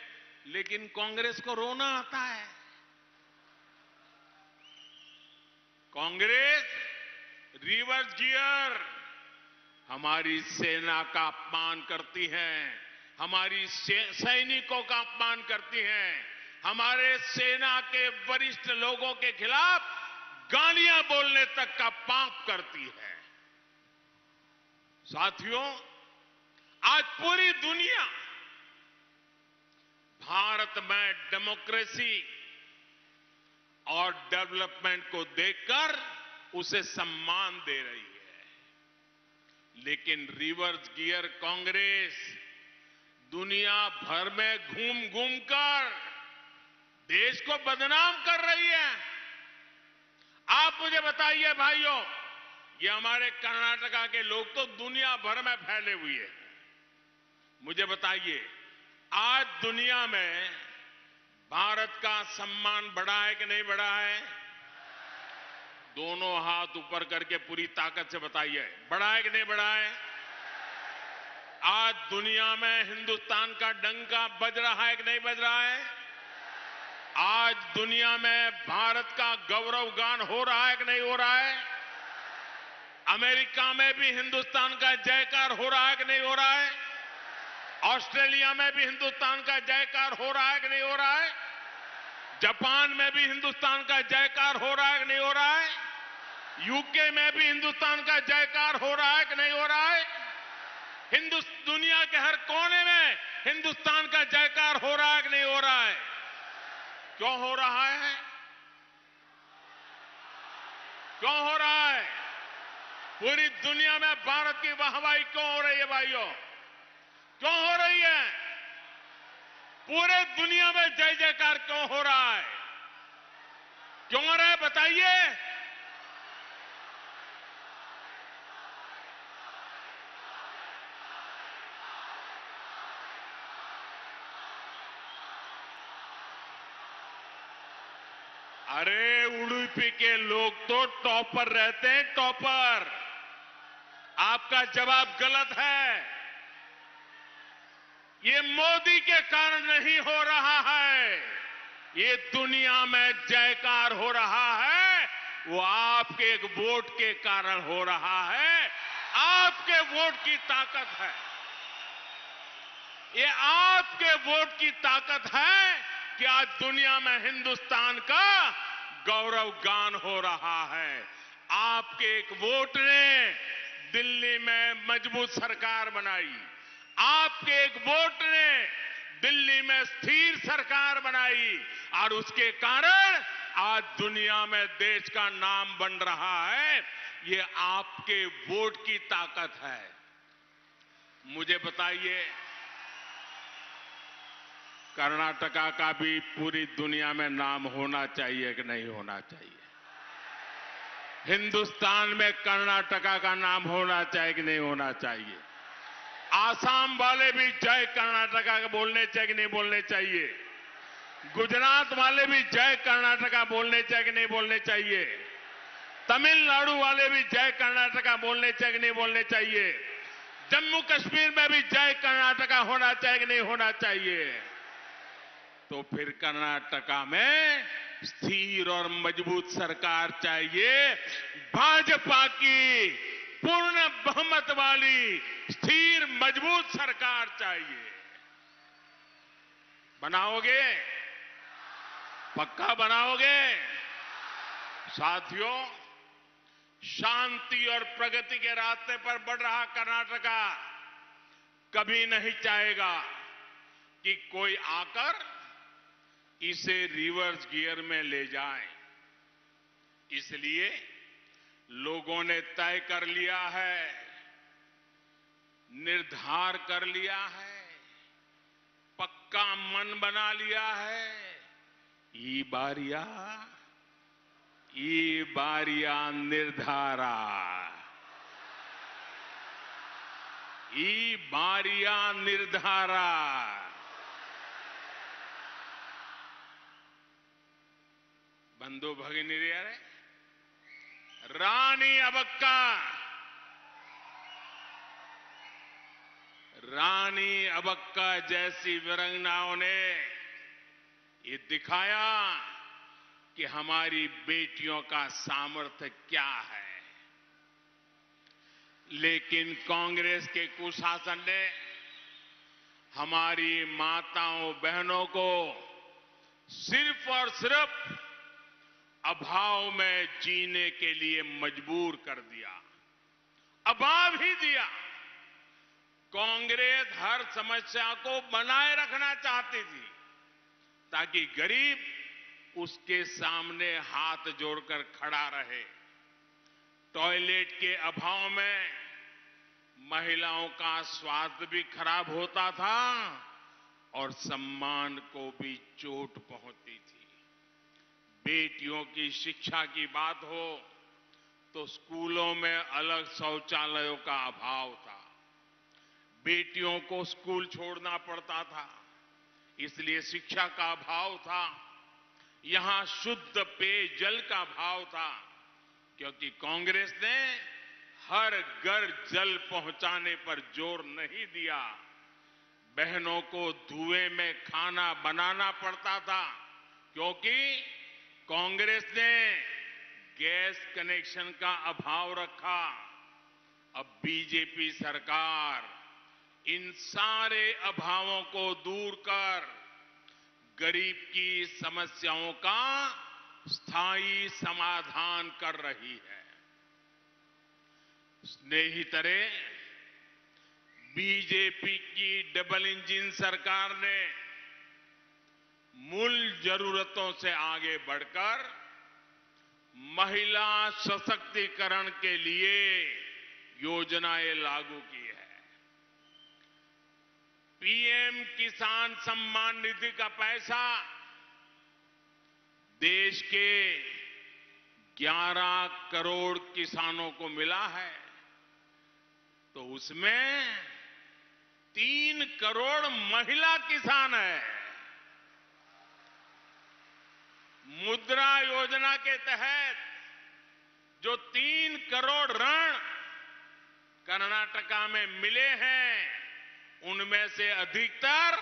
लेकिन कांग्रेस को रोना आता है। कांग्रेस रिवर्स गियर हमारी सेना का अपमान करती है, हमारी सैनिकों का अपमान करती है, हमारे सेना के वरिष्ठ लोगों के खिलाफ गालियां बोलने तक का पाप करती है। साथियों, आज पूरी दुनिया भारत में डेमोक्रेसी और डेवलपमेंट को देखकर उसे सम्मान दे रही है, लेकिन रिवर्स गियर कांग्रेस दुनिया भर में घूम घूम कर देश को बदनाम कर रही है। आप मुझे बताइए भाइयों, ये हमारे कर्नाटका के लोग तो दुनिया भर में फैले हुए हैं। मुझे बताइए, आज दुनिया में भारत का सम्मान बढ़ा है कि नहीं बढ़ा है? दोनों हाथ ऊपर करके पूरी ताकत से बताइए, बढ़ा है कि नहीं बढ़ा है? आज दुनिया में हिंदुस्तान का डंका बज रहा है कि नहीं बज रहा है? आज दुनिया में भारत का गौरव गान हो रहा है कि नहीं हो रहा है? अमेरिका में भी हिंदुस्तान का जयकार हो रहा है कि नहीं हो रहा है? ऑस्ट्रेलिया में भी हिंदुस्तान का जयकार हो रहा है कि नहीं हो रहा है? जापान में भी हिंदुस्तान का जयकार हो रहा है कि नहीं हो रहा है? यूके में भी हिंदुस्तान का जयकार हो रहा है कि नहीं हो रहा है? दुनिया के हर कोने में हिंदुस्तान का जयकार हो रहा है कि नहीं हो रहा है? क्यों हो रहा है? क्यों हो रहा है? पूरी दुनिया में भारत की वाहवाही क्यों हो रही है भाइयों? क्यों हो रही है? पूरे दुनिया में जय जयकार क्यों हो रहा है? क्यों हो रहा है बताइए? अरे उडुपी के लोग तो टॉपर रहते हैं, टॉपर। आपका जवाब गलत है। ये मोदी के कारण नहीं हो रहा है, ये दुनिया में जयकार हो रहा है, वो आपके एक वोट के कारण हो रहा है। आपके वोट की ताकत है, ये आपके वोट की ताकत है कि आज दुनिया में हिंदुस्तान का गौरव गान हो रहा है। आपके एक वोट ने दिल्ली में मजबूत सरकार बनाई, आपके एक वोट ने दिल्ली में स्थिर सरकार बनाई, और उसके कारण आज दुनिया में देश का नाम बन रहा है। ये आपके वोट की ताकत है। मुझे बताइए, कर्नाटका का भी पूरी दुनिया में नाम होना चाहिए कि नहीं होना चाहिए? हिंदुस्तान में कर्नाटका का नाम होना चाहिए कि नहीं होना चाहिए? आसाम वाले भी जय कर्नाटका बोलने चाहिए कि नहीं बोलने चाहिए? गुजरात वाले भी जय कर्नाटका बोलने चाहिए कि नहीं बोलने चाहिए? तमिलनाडु वाले भी जय कर्नाटका बोलने चाहिए कि नहीं बोलने चाहिए? जम्मू कश्मीर में भी जय कर्नाटका होना चाहिए कि नहीं होना चाहिए? तो फिर कर्नाटका में स्थिर और मजबूत सरकार चाहिए, भाजपा की पूर्ण बहुमत वाली स्थिर मजबूत सरकार चाहिए। बनाओगे? पक्का बनाओगे? साथियों, शांति और प्रगति के रास्ते पर बढ़ रहा कर्नाटका कभी नहीं चाहेगा कि कोई आकर इसे रिवर्स गियर में ले जाए। इसलिए लोगों ने तय कर लिया है, निर्धार कर लिया है, पक्का मन बना लिया है। ई बारिया निर्धारा, ई बारिया निर्धारा। बंधु भगिनीरे, रानी अबक्का जैसी वीरांगनाओं ने ये दिखाया कि हमारी बेटियों का सामर्थ्य क्या है। लेकिन कांग्रेस के कुशासन ने हमारी माताओं बहनों को सिर्फ और सिर्फ अभाव में जीने के लिए मजबूर कर दिया, अभाव ही दिया। कांग्रेस हर समस्या को बनाए रखना चाहती थी ताकि गरीब उसके सामने हाथ जोड़कर खड़ा रहे। टॉयलेट के अभाव में महिलाओं का स्वास्थ्य भी खराब होता था और सम्मान को भी चोट पहुंचती थी। बेटियों की शिक्षा की बात हो तो स्कूलों में अलग शौचालयों का अभाव था, बेटियों को स्कूल छोड़ना पड़ता था, इसलिए शिक्षा का अभाव था। यहां शुद्ध पेयजल का अभाव था, क्योंकि कांग्रेस ने हर घर जल पहुंचाने पर जोर नहीं दिया। बहनों को धुएं में खाना बनाना पड़ता था, क्योंकि कांग्रेस ने गैस कनेक्शन का अभाव रखा। अब बीजेपी सरकार इन सारे अभावों को दूर कर गरीब की समस्याओं का स्थायी समाधान कर रही है। स्नेहितरे, बीजेपी की डबल इंजन सरकार ने मूल जरूरतों से आगे बढ़कर महिला सशक्तिकरण के लिए योजनाएं लागू की है। पीएम किसान सम्मान निधि का पैसा देश के 11 करोड़ किसानों को मिला है, तो उसमें 3 करोड़ महिला किसान है। मुद्रा योजना के तहत जो 3 करोड़ ऋण कर्नाटका में मिले हैं, उनमें से अधिकतर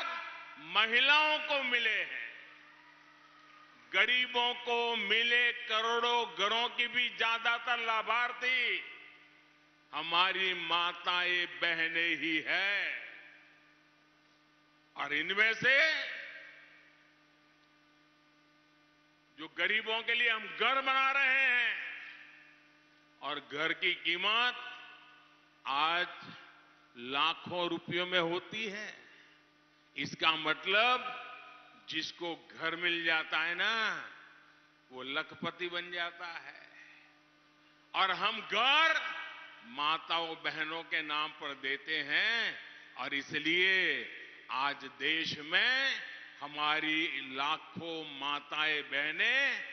महिलाओं को मिले हैं। गरीबों को मिले करोड़ों घरों की भी ज्यादातर लाभार्थी हमारी माताएं बहनें ही है। और इनमें से जो गरीबों के लिए हम घर बना रहे हैं, और घर की कीमत आज लाखों रुपयों में होती है। इसका मतलब जिसको घर मिल जाता है ना, वो लखपति बन जाता है। और हम घर माताओं बहनों के नाम पर देते हैं, और इसलिए आज देश में हमारी लाखों माताएं बहनें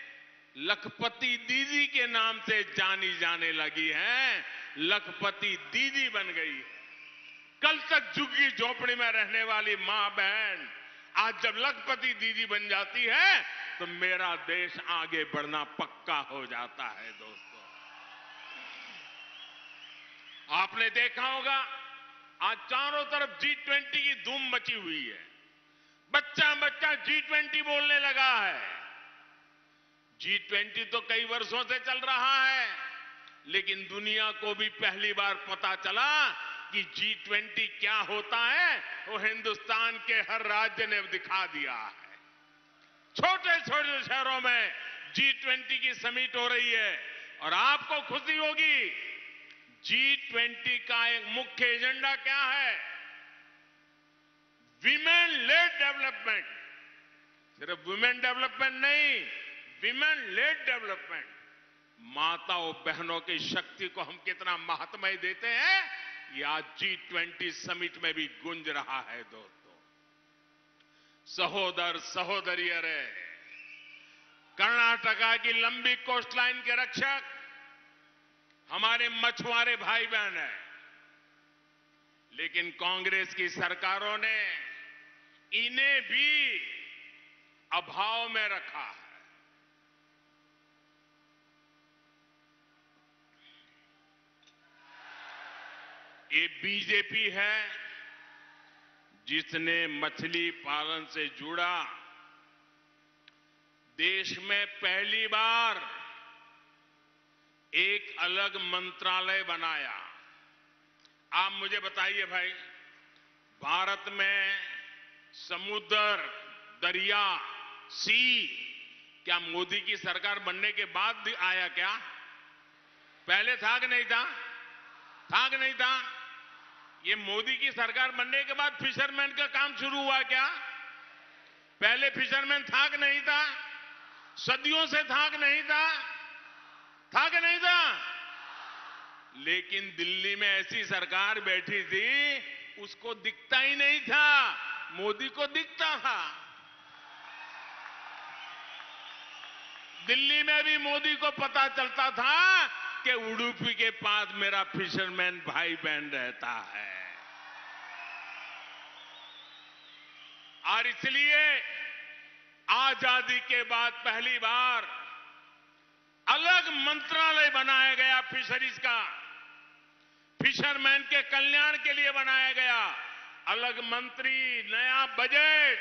लखपति दीदी के नाम से जानी जाने लगी हैं, लखपति दीदी बन गई है। कल तक झुग्गी झोपड़ी में रहने वाली मां बहन आज जब लखपति दीदी बन जाती है, तो मेरा देश आगे बढ़ना पक्का हो जाता है। दोस्तों, आपने देखा होगा आज चारों तरफ G20 की धूम मची हुई है। बच्चा बच्चा G20 बोलने लगा है। G20 तो कई वर्षों से चल रहा है, लेकिन दुनिया को भी पहली बार पता चला कि G20 क्या होता है, वो हिंदुस्तान के हर राज्य ने दिखा दिया है। छोटे छोटे शहरों में G20 की समिट हो रही है, और आपको खुशी होगी G20 का एक मुख्य एजेंडा क्या है? Women lead development. सिर्फ वुमेन डेवलपमेंट नहीं, विमेन लेड डेवलपमेंट। माताओं बहनों की शक्ति को हम कितना महत्व देते हैं, ये आज G20 समिट में भी गूंज रहा है दोस्तों। सहोदर सहोदरियरे, कर्नाटका की लंबी कोस्टलाइन के रक्षक हमारे मछुआरे भाई बहन हैं, लेकिन कांग्रेस की सरकारों ने इन्हें भी अभाव में रखा है। ये बीजेपी है जिसने मछली पालन से जुड़ा देश में पहली बार एक अलग मंत्रालय बनाया। आप मुझे बताइए भाई, भारत में समुद्र, दरिया, सी क्या मोदी की सरकार बनने के बाद आया क्या? पहले था कि नहीं था? था कि नहीं था? ये मोदी की सरकार बनने के बाद फिशरमैन का काम शुरू हुआ क्या? पहले फिशरमैन था कि नहीं था? सदियों से था कि नहीं था? था कि नहीं था? लेकिन दिल्ली में ऐसी सरकार बैठी थी, उसको दिखता ही नहीं था, मोदी को दिखता था। दिल्ली में भी मोदी को पता चलता था कि उडुपी के पास मेरा फिशरमैन भाई बहन रहता है। और इसलिए आजादी के बाद पहली बार अलग मंत्रालय बनाया गया फिशरीज का, फिशरमैन के कल्याण के लिए बनाया गया अलग मंत्री, नया बजट,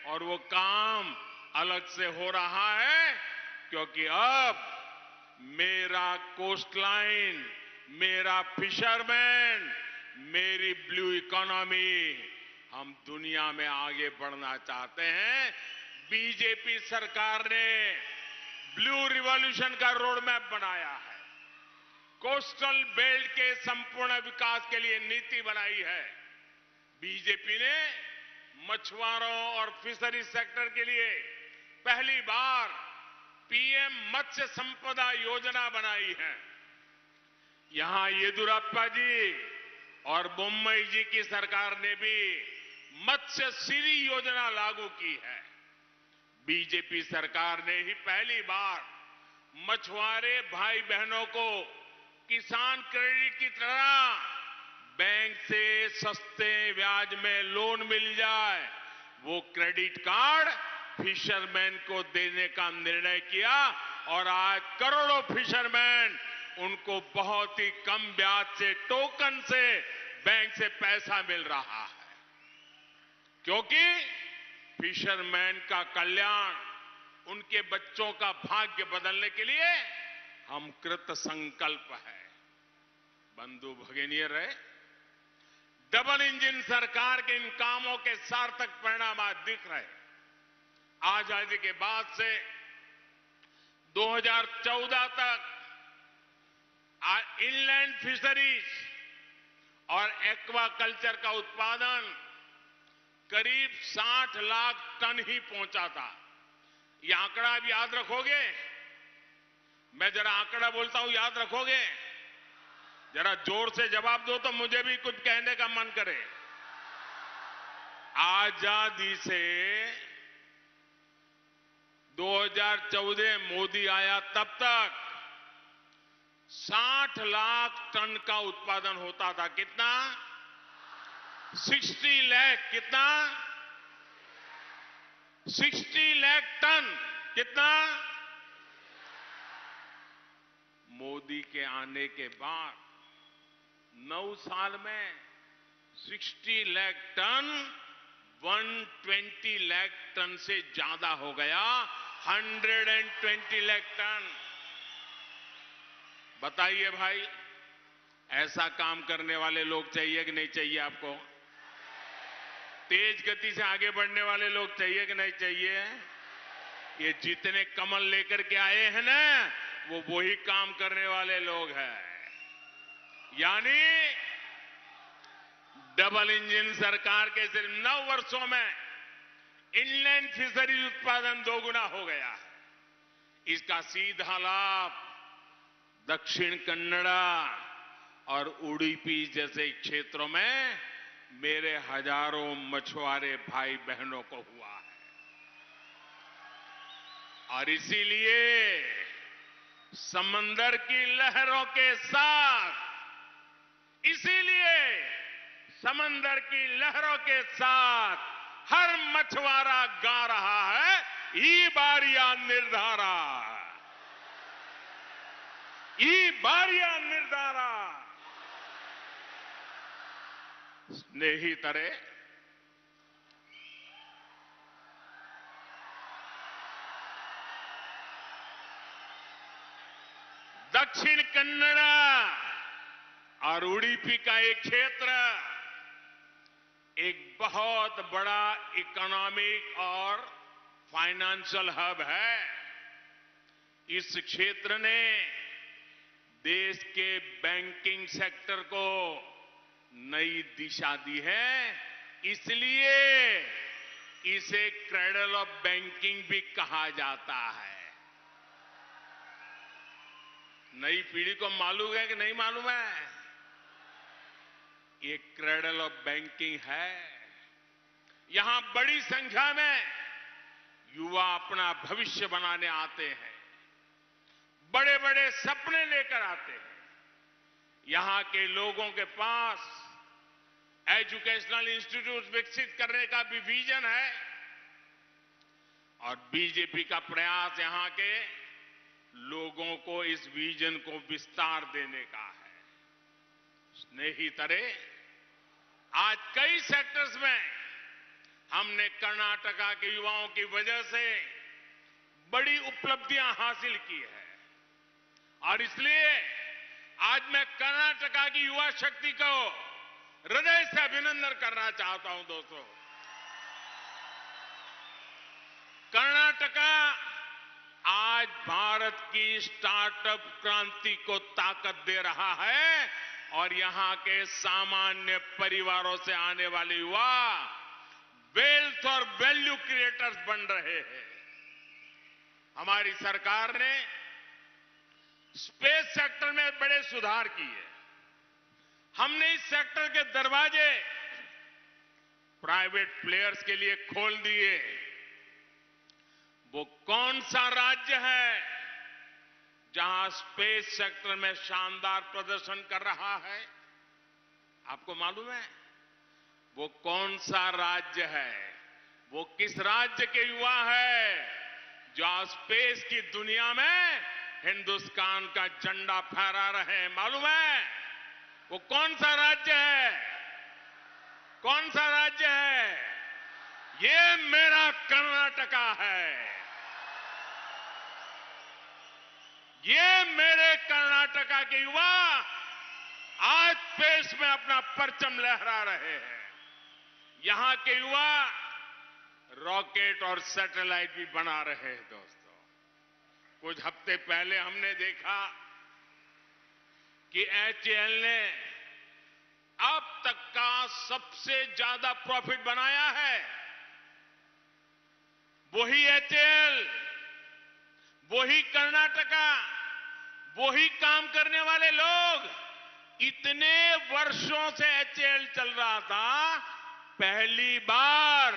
और वो काम अलग से हो रहा है क्योंकि अब मेरा कोस्टलाइन, मेरा फिशरमैन, मेरी ब्लू इकोनॉमी, हम दुनिया में आगे बढ़ना चाहते हैं। बीजेपी सरकार ने ब्लू रिवॉल्यूशन का रोड मैप बनाया है, कोस्टल बेल्ट के संपूर्ण विकास के लिए नीति बनाई है। बीजेपी ने मछुआरों और फिशरी सेक्टर के लिए पहली बार पीएम मत्स्य संपदा योजना बनाई है। यहां येदियुरप्पा जी और बोम्मई जी की सरकार ने भी मत्स्य सिरी योजना लागू की है। बीजेपी सरकार ने ही पहली बार मछुआरे भाई बहनों को किसान क्रेडिट की तरह बैंक से सस्ते ब्याज में लोन मिल जाए, वो क्रेडिट कार्ड फिशरमैन को देने का निर्णय किया और आज करोड़ों फिशरमैन उनको बहुत ही कम ब्याज से, टोकन से बैंक से पैसा मिल रहा है, क्योंकि फिशरमैन का कल्याण, उनके बच्चों का भाग्य बदलने के लिए हम कृत संकल्प है। बंधु भगिनीय रहे, डबल इंजन सरकार के इन कामों के सार्थक परिणाम आज दिख रहे। आजादी के बाद से 2014 तक इनलैंड फिशरीज और एक्वाकल्चर का उत्पादन करीब 60 लाख टन ही पहुंचा था। ये आंकड़ा आप याद रखोगे? मैं जरा आंकड़ा बोलता हूं, याद रखोगे? जरा जोर से जवाब दो तो मुझे भी कुछ कहने का मन करे। आजादी से 2014 मोदी आया तब तक 60 लाख टन का उत्पादन होता था। कितना? 60 लाख। कितना? 60 लाख टन। कितना? मोदी के आने के बाद 9 साल में 60 लाख टन 120 लाख टन से ज्यादा हो गया। 120 लाख टन। बताइए भाई, ऐसा काम करने वाले लोग चाहिए कि नहीं चाहिए आपको? तेज गति से आगे बढ़ने वाले लोग चाहिए कि नहीं चाहिए? ये जितने कमल लेकर के आए हैं ना, वो वही काम करने वाले लोग हैं। यानी डबल इंजन सरकार के सिर्फ 9 वर्षों में इनलैंड फिशरीज उत्पादन 2 गुना हो गया। इसका सीधा लाभ दक्षिण कन्नड़ा, और उडुपी जैसे क्षेत्रों में मेरे हजारों मछुआरे भाई बहनों को हुआ है। और इसीलिए समंदर की लहरों के साथ, इसीलिए समंदर की लहरों के साथ हर मछुआरा गा रहा है, ई बारिया निर्धारा, ई बारिया निर्धारा। स्नेहितरे, दक्षिण कन्नड़ और उडुपी का एक क्षेत्र एक बहुत बड़ा इकोनॉमिक और फाइनेंशियल हब है। इस क्षेत्र ने देश के बैंकिंग सेक्टर को नई दिशा दी है, इसलिए इसे क्रेडल ऑफ बैंकिंग भी कहा जाता है। नई पीढ़ी को मालूम है कि नहीं मालूम है? ये क्रेडल ऑफ बैंकिंग है। यहां बड़ी संख्या में युवा अपना भविष्य बनाने आते हैं, बड़े बड़े सपने लेकर आते हैं। यहां के लोगों के पास एजुकेशनल इंस्टीट्यूट विकसित करने का भी विजन है और बीजेपी का प्रयास यहां के लोगों को इस विजन को विस्तार देने का है। स्नेहितरे, आज कई सेक्टर्स में हमने कर्नाटका के युवाओं की वजह से बड़ी उपलब्धियां हासिल की है और इसलिए आज मैं कर्नाटका की युवा शक्ति को हृदय से अभिनंदन करना चाहता हूं। दोस्तों, कर्नाटका आज भारत की स्टार्टअप क्रांति को ताकत दे रहा है और यहां के सामान्य परिवारों से आने वाले युवा वेल्थ और वैल्यू क्रिएटर्स बन रहे हैं। हमारी सरकार ने स्पेस सेक्टर में बड़े सुधार किए। हमने इस सेक्टर के दरवाजे प्राइवेट प्लेयर्स के लिए खोल दिए। वो कौन सा राज्य है जहां स्पेस सेक्टर में शानदार प्रदर्शन कर रहा है? आपको मालूम है वो कौन सा राज्य है? वो किस राज्य के युवा है जो आज स्पेस की दुनिया में हिंदुस्तान का झंडा फहरा रहे हैं? मालूम है वो कौन सा राज्य है? कौन सा राज्य है? ये मेरा कर्नाटका है। ये मेरे कर्नाटका के युवा आज स्पेस में अपना परचम लहरा रहे हैं। यहां के युवा रॉकेट और सैटेलाइट भी बना रहे हैं। दोस्तों, कुछ हफ्ते पहले हमने देखा कि एचएएल ने अब तक का सबसे ज्यादा प्रॉफिट बनाया है। वही एचएएल, वही कर्नाटका, वही काम करने वाले लोग। इतने वर्षों से एचएएल चल रहा था, पहली बार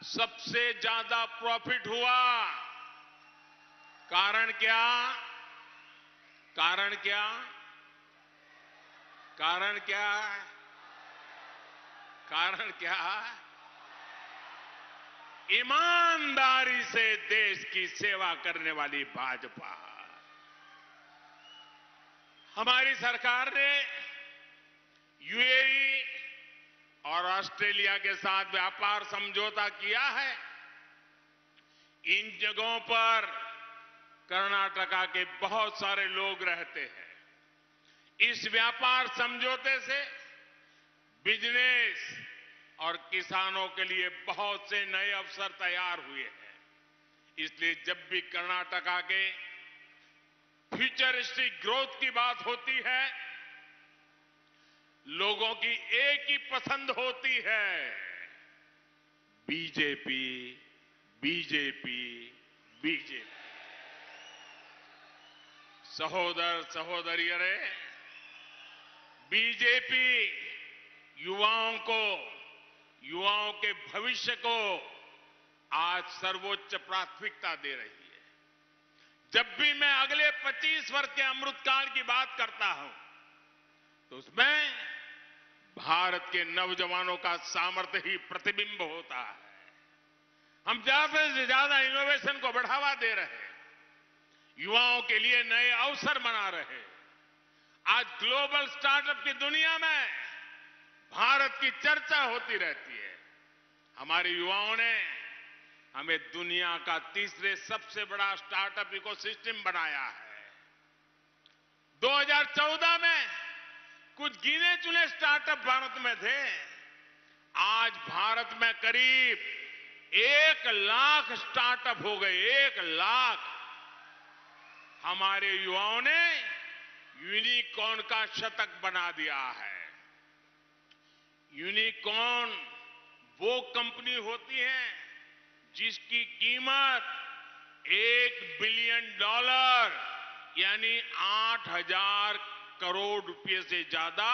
सबसे ज्यादा प्रॉफिट हुआ। कारण क्या? कारण क्या? कारण क्या? कारण क्या? ईमानदारी से देश की सेवा करने वाली भाजपा। हमारी सरकार ने यूएई और ऑस्ट्रेलिया के साथ व्यापार समझौता किया है। इन जगहों पर कर्नाटका के बहुत सारे लोग रहते हैं। इस व्यापार समझौते से बिजनेस और किसानों के लिए बहुत से नए अवसर तैयार हुए हैं। इसलिए जब भी कर्नाटका के फ्यूचरिस्टिक ग्रोथ की बात होती है, लोगों की एक ही पसंद होती है, बीजेपी, बीजेपी, बीजेपी। सहोदर सहोदरियरे, बीजेपी युवाओं को, युवाओं के भविष्य को आज सर्वोच्च प्राथमिकता दे रही है। जब भी मैं अगले 25 वर्ष के अमृतकाल की बात करता हूं तो उसमें भारत के नौजवानों का सामर्थ्य ही प्रतिबिंब होता है। हम ज्यादा से ज्यादा इनोवेशन को बढ़ावा दे रहे हैं, युवाओं के लिए नए अवसर बना रहे हैं। आज ग्लोबल स्टार्टअप की दुनिया में भारत की चर्चा होती रहती है। हमारे युवाओं ने हमें दुनिया का तीसरे सबसे बड़ा स्टार्टअप इकोसिस्टम बनाया है। 2014 में कुछ गिने चुने स्टार्टअप भारत में थे। आज भारत में करीब 1 लाख स्टार्टअप हो गए। 1 लाख। हमारे युवाओं ने यूनिकॉर्न का शतक बना दिया है। यूनिकॉर्न वो कंपनी होती है जिसकी कीमत $1 बिलियन यानी 8,000 करोड़ रुपए से ज्यादा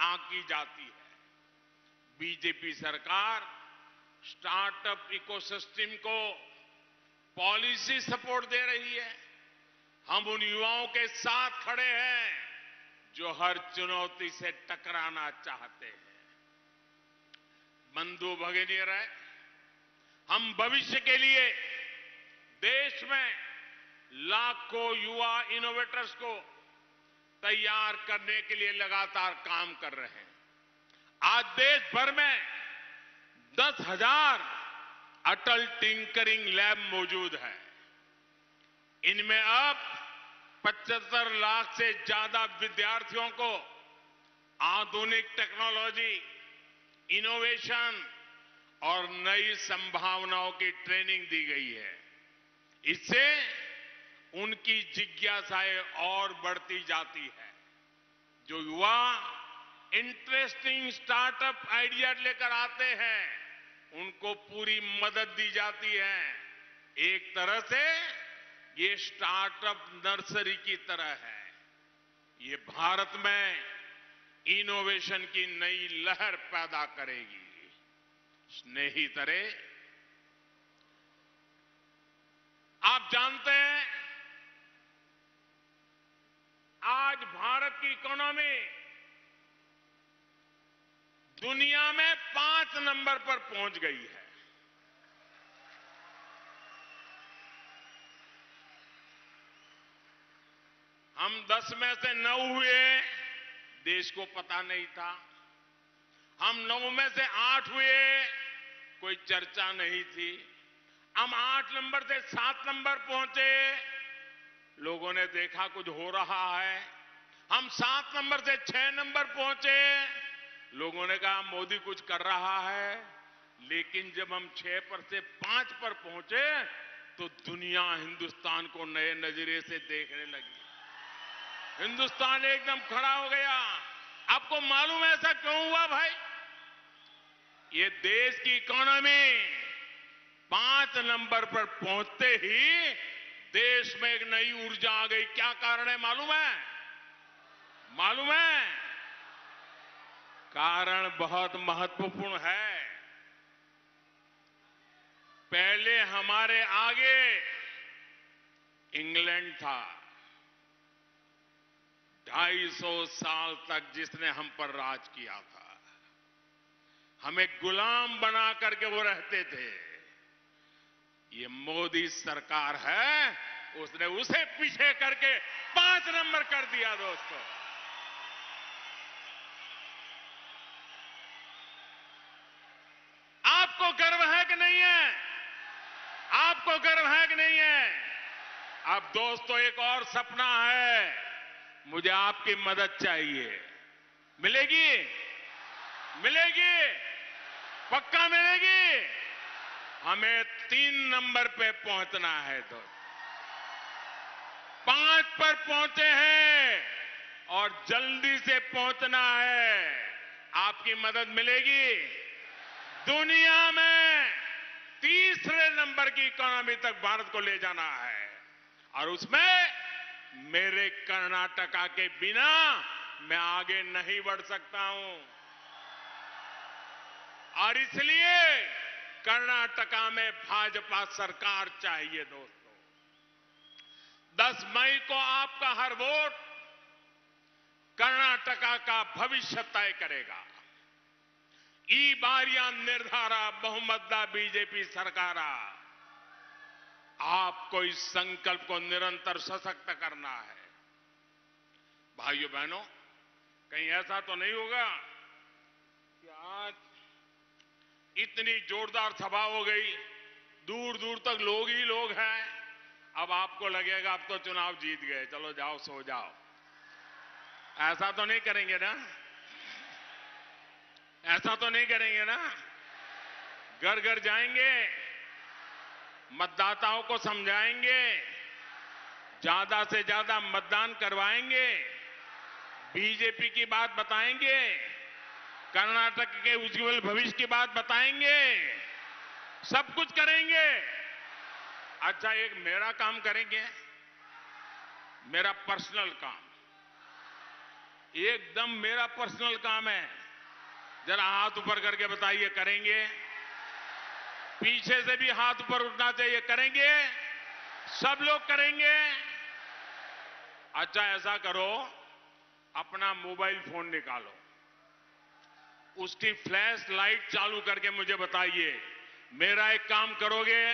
आंकी जाती है। बीजेपी सरकार स्टार्टअप इकोसिस्टम को पॉलिसी सपोर्ट दे रही है। हम उन युवाओं के साथ खड़े हैं जो हर चुनौती से टकराना चाहते हैं। बंधु भगिनी रहे, हम भविष्य के लिए देश में लाखों युवा इनोवेटर्स को तैयार करने के लिए लगातार काम कर रहे हैं। आज देश भर में 10,000 अटल टिंकरिंग लैब मौजूद है। इनमें अब 75 लाख से ज्यादा विद्यार्थियों को आधुनिक टेक्नोलॉजी, इनोवेशन और नई संभावनाओं की ट्रेनिंग दी गई है। इससे उनकी जिज्ञासाएं और बढ़ती जाती है। जो युवा इंटरेस्टिंग स्टार्टअप आइडिया लेकर आते हैं, उनको पूरी मदद दी जाती है। एक तरह से ये स्टार्टअप नर्सरी की तरह है। ये भारत में इनोवेशन की नई लहर पैदा करेगी। स्नेहितरे, आप जानते हैं आज भारत की इकोनॉमी दुनिया में 5 नंबर पर पहुंच गई है। हम 10 में से 9 हुए, देश को पता नहीं था। हम 9 में से 8 हुए, कोई चर्चा नहीं थी। हम 8 नंबर से 7 नंबर पहुंचे, लोगों ने देखा कुछ हो रहा है। हम 7 नंबर से 6 नंबर पहुंचे, लोगों ने कहा मोदी कुछ कर रहा है। लेकिन जब हम 6 पर से 5 पर पहुंचे तो दुनिया हिंदुस्तान को नए नजरिए से देखने लगी। हिंदुस्तान एकदम खड़ा हो गया। आपको मालूम है ऐसा क्यों हुआ भाई? ये देश की इकोनॉमी 5 नंबर पर पहुंचते ही देश में एक नई ऊर्जा आ गई। क्या कारण है मालूम है? मालूम है? कारण बहुत महत्वपूर्ण है। पहले हमारे आगे इंग्लैंड था। 250 साल तक जिसने हम पर राज किया था, हमें गुलाम बना करके वो रहते थे। ये मोदी सरकार है, उसने उसे पीछे करके 5 नंबर कर दिया। दोस्तों, आपको गर्व है कि नहीं है? आपको गर्व है कि नहीं है? अब दोस्तों, एक और सपना है। मुझे आपकी मदद चाहिए। मिलेगी? मिलेगी? पक्का मिलेगी? हमें 3 नंबर पे पहुंचना है। तो 5 पर पहुंचे हैं और जल्दी से पहुंचना है। आपकी मदद मिलेगी? दुनिया में तीसरे नंबर की इकोनॉमी तक भारत को ले जाना है और उसमें मेरे कर्नाटका के बिना मैं आगे नहीं बढ़ सकता हूं। और इसलिए कर्नाटका में भाजपा सरकार चाहिए दोस्तों। 10 मई को आपका हर वोट कर्नाटका का भविष्य तय करेगा। ई बारिया निर्धारा बहुमतदा बीजेपी सरकार आपको इस संकल्प को निरंतर सशक्त करना है। भाइयों बहनों, कहीं ऐसा तो नहीं होगा कि आज इतनी जोरदार सभा हो गई, दूर दूर तक लोग ही लोग हैं, अब आपको लगेगा अब तो चुनाव जीत गए, चलो जाओ सो जाओ। ऐसा तो नहीं करेंगे ना? ऐसा तो नहीं करेंगे ना? घर घर जाएंगे, मतदाताओं को समझाएंगे, ज्यादा से ज्यादा मतदान करवाएंगे, बीजेपी की बात बताएंगे, कर्नाटक के उज्जवल भविष्य की बात बताएंगे, सब कुछ करेंगे। अच्छा, एक मेरा काम करेंगे, मेरा पर्सनल काम, एकदम मेरा पर्सनल काम है। जरा हाथ ऊपर करके बताइए, करेंगे? पीछे से भी हाथ ऊपर उठना चाहिए, करेंगे? सब लोग करेंगे? अच्छा, ऐसा करो, अपना मोबाइल फोन निकालो, उसकी फ्लैश लाइट चालू करके मुझे बताइए, मेरा एक काम करोगे?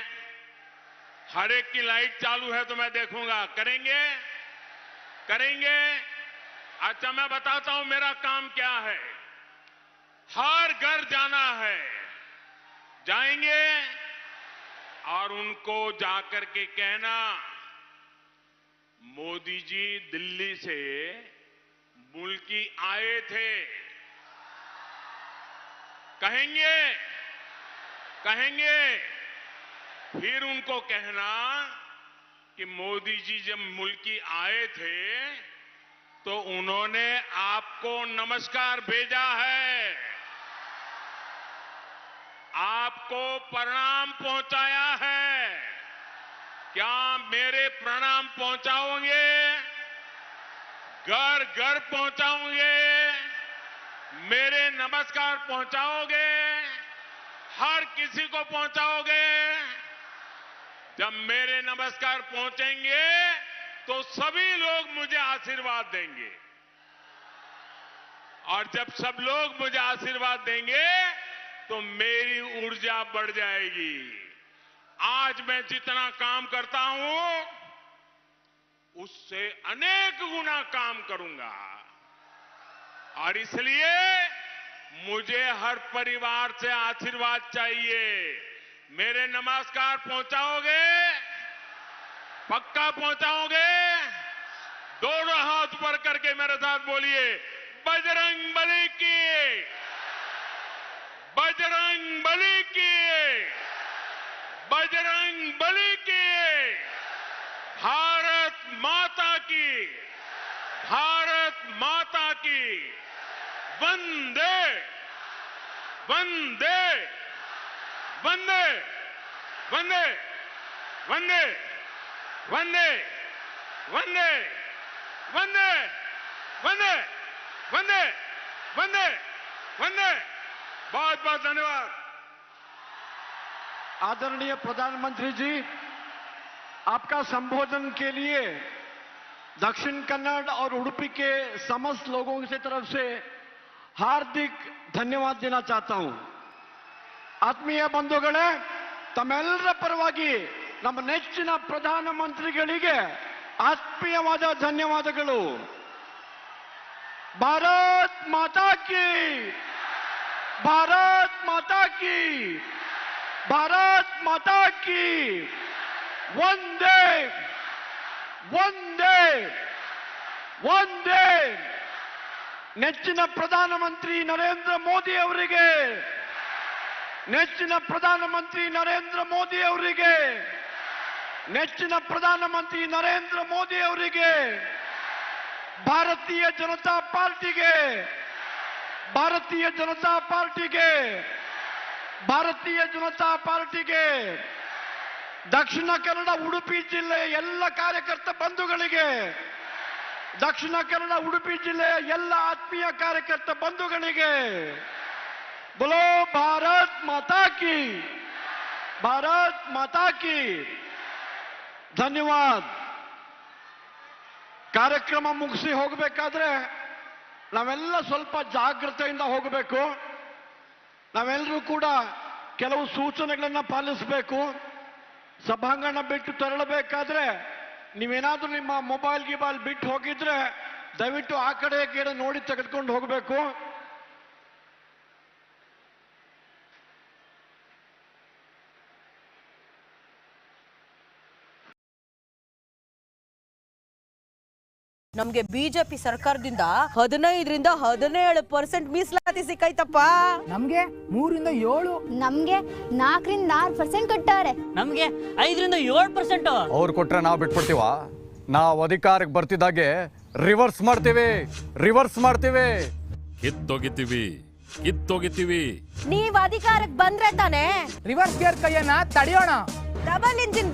हर एक की लाइट चालू है तो मैं देखूंगा, करेंगे? करेंगे? अच्छा, मैं बताता हूं मेरा काम क्या है। हर घर जाना है, जाएंगे और उनको जाकर के कहना, मोदी जी दिल्ली से मुल्की आए थे। कहेंगे? कहेंगे? फिर उनको कहना कि मोदी जी जब मुल्की आए थे तो उन्होंने आपको नमस्कार भेजा है, आपको प्रणाम पहुंचाया है। क्या मेरे प्रणाम पहुंचाओगे? घर घर पहुंचाओगे? मेरे नमस्कार पहुंचाओगे? हर किसी को पहुंचाओगे? जब मेरे नमस्कार पहुंचेंगे तो सभी लोग मुझे आशीर्वाद देंगे, और जब सब लोग मुझे आशीर्वाद देंगे तो मेरी ऊर्जा बढ़ जाएगी। आज मैं जितना काम करता हूं उससे अनेक गुना काम करूंगा, और इसलिए मुझे हर परिवार से आशीर्वाद चाहिए। मेरे नमस्कार पहुंचाओगे? पक्का पहुंचाओगे? दोनों हाथ ऊपर करके मेरे साथ बोलिए, बजरंग बली की, बजरंग बली की, बजरंग बली की, भारत माता की, भारत माता की, वंदे वंदे वंदे वंदे वंदे वंदे वंदे वंदे वंदे वंदे वंदे वंदे। बहुत बहुत धन्यवाद। आदरणीय प्रधानमंत्री जी, आपका संबोधन के लिए दक्षिण कन्नड़ और उडुपी के समस्त लोगों की तरफ से हार्दिक धन्यवाद देना चाहता हूं। ಆತ್ಮೀಯ ಬಂಧುಗಳೇ, ತಮ್ಮೆಲ್ಲರ ಪರವಾಗಿ ನಮ್ಮ ನೆಚ್ಚಿನ ಪ್ರಧಾನಮಂತ್ರಿಗಳಿಗೆ ಆತ್ಮೀಯವಾದ ಧನ್ಯವಾದಗಳು। ಭಾರತ್ ಮಾತಾ ಕಿ, ಭಾರತ್ ಮಾತಾ ಕಿ, ಭಾರತ್ ಮಾತಾ ಕಿ, ವಂದೇ ವಂದೇ ವಂದೇ। ನೆಚ್ಚಿನ ಪ್ರಧಾನಮಂತ್ರಿ ನರೇಂದ್ರ ಮೋದಿ ಅವರಿಗೆ, ನೆಚ್ಚಿನ ಪ್ರಧಾನಮಂತ್ರಿ ನರೇಂದ್ರ ಮೋದಿ ಅವರಿಗೆ, ನೆಚ್ಚಿನ ಪ್ರಧಾನಮಂತ್ರಿ ನರೇಂದ್ರ ಮೋದಿ ಅವರಿಗೆ, ಭಾರತೀಯ ಜನತಾ ಪಾರ್ಟಿಗೆ, ಭಾರತೀಯ ಜನತಾ ಪಾರ್ಟಿಗೆ, ಭಾರತೀಯ ಜನತಾ ಪಾರ್ಟಿಗೆ, ದಕ್ಷಿಣ ಕನ್ನಡ ಉಡುಪಿ ಜಿಲ್ಲೆಯ ಎಲ್ಲ ಕಾರ್ಯಕರ್ತ ಬಂಧುಗಳಿಗೆ, ದಕ್ಷಿಣ ಕನ್ನಡ ಉಡುಪಿ ಜಿಲ್ಲೆಯ ಎಲ್ಲ ಆತ್ಮೀಯ ಕಾರ್ಯಕರ್ತ ಬಂಧುಗಳಿಗೆ बोलो भारत माता की, भारत माता की ಧನ್ಯವಾದ. ಕಾರ್ಯಕ್ರಮ ಮುಗಿಸಿ ಹೋಗಬೇಕಾದ್ರೆ ನಾವೆಲ್ಲ ಸ್ವಲ್ಪ ಜಾಗೃತೆಯಿಂದ ಹೋಗಬೇಕು. ನಾವೆಲ್ಲರೂ ಕೂಡ ಕೆಲವು ಸೂಚನೆಗಳನ್ನು ಪಾಲಿಸಬೇಕು. ಸಭಾಂಗಣ ಬಿಟ್ಟು ತೆರಳಬೇಕಾದ್ರೆ ನೀವೇನಾದ್ರೂ ನಿಮ್ಮ ಮೊಬೈಲ್ ಬಿಟ್ಟು ಹೋಗಿದ್ರೆ ದಯವಿಟ್ಟು ಆ ಕಡೆ ಈ ಕಡೆ ನೋಡಿ ತೆಗೆದುಕೊಂಡು ಹೋಗಬೇಕು. ನಮ್ಗೆ ಬಿಜೆಪಿ ಸರ್ಕಾರದಿಂದ 15% ಮೀಸಲಾತಿ ಸಿಕ್ಕೈತಪ್ಪ. ನಮ್ಗೆ 3-7, ನಮ್ಗೆ 4-6% ಕೊಟ್ಟಾರೆ. ನಮ್ಗೆ 5-7%. ಅವ್ರು ಕೊಟ್ರೆ ನಾವು ಬಿಟ್ಬಿಡ್ತೀವ? ನಾವು ಅಧಿಕಾರಕ್ಕೆ ಬರ್ತಿದ್ದಾಗೆ ರಿವರ್ಸ್ ಮಾಡ್ತೀವಿ. ಕಿತ್ತೊಗಿತೀವಿ. ನೀವ್ ಅಧಿಕಾರಕ್ಕೆ ಬಂದ್ರೆ ತಾನೆ ರಿವರ್ಸ್ ಗೇರ್ ಕೈಯನ್ನ ತಡೆಯೋಣ. Double engine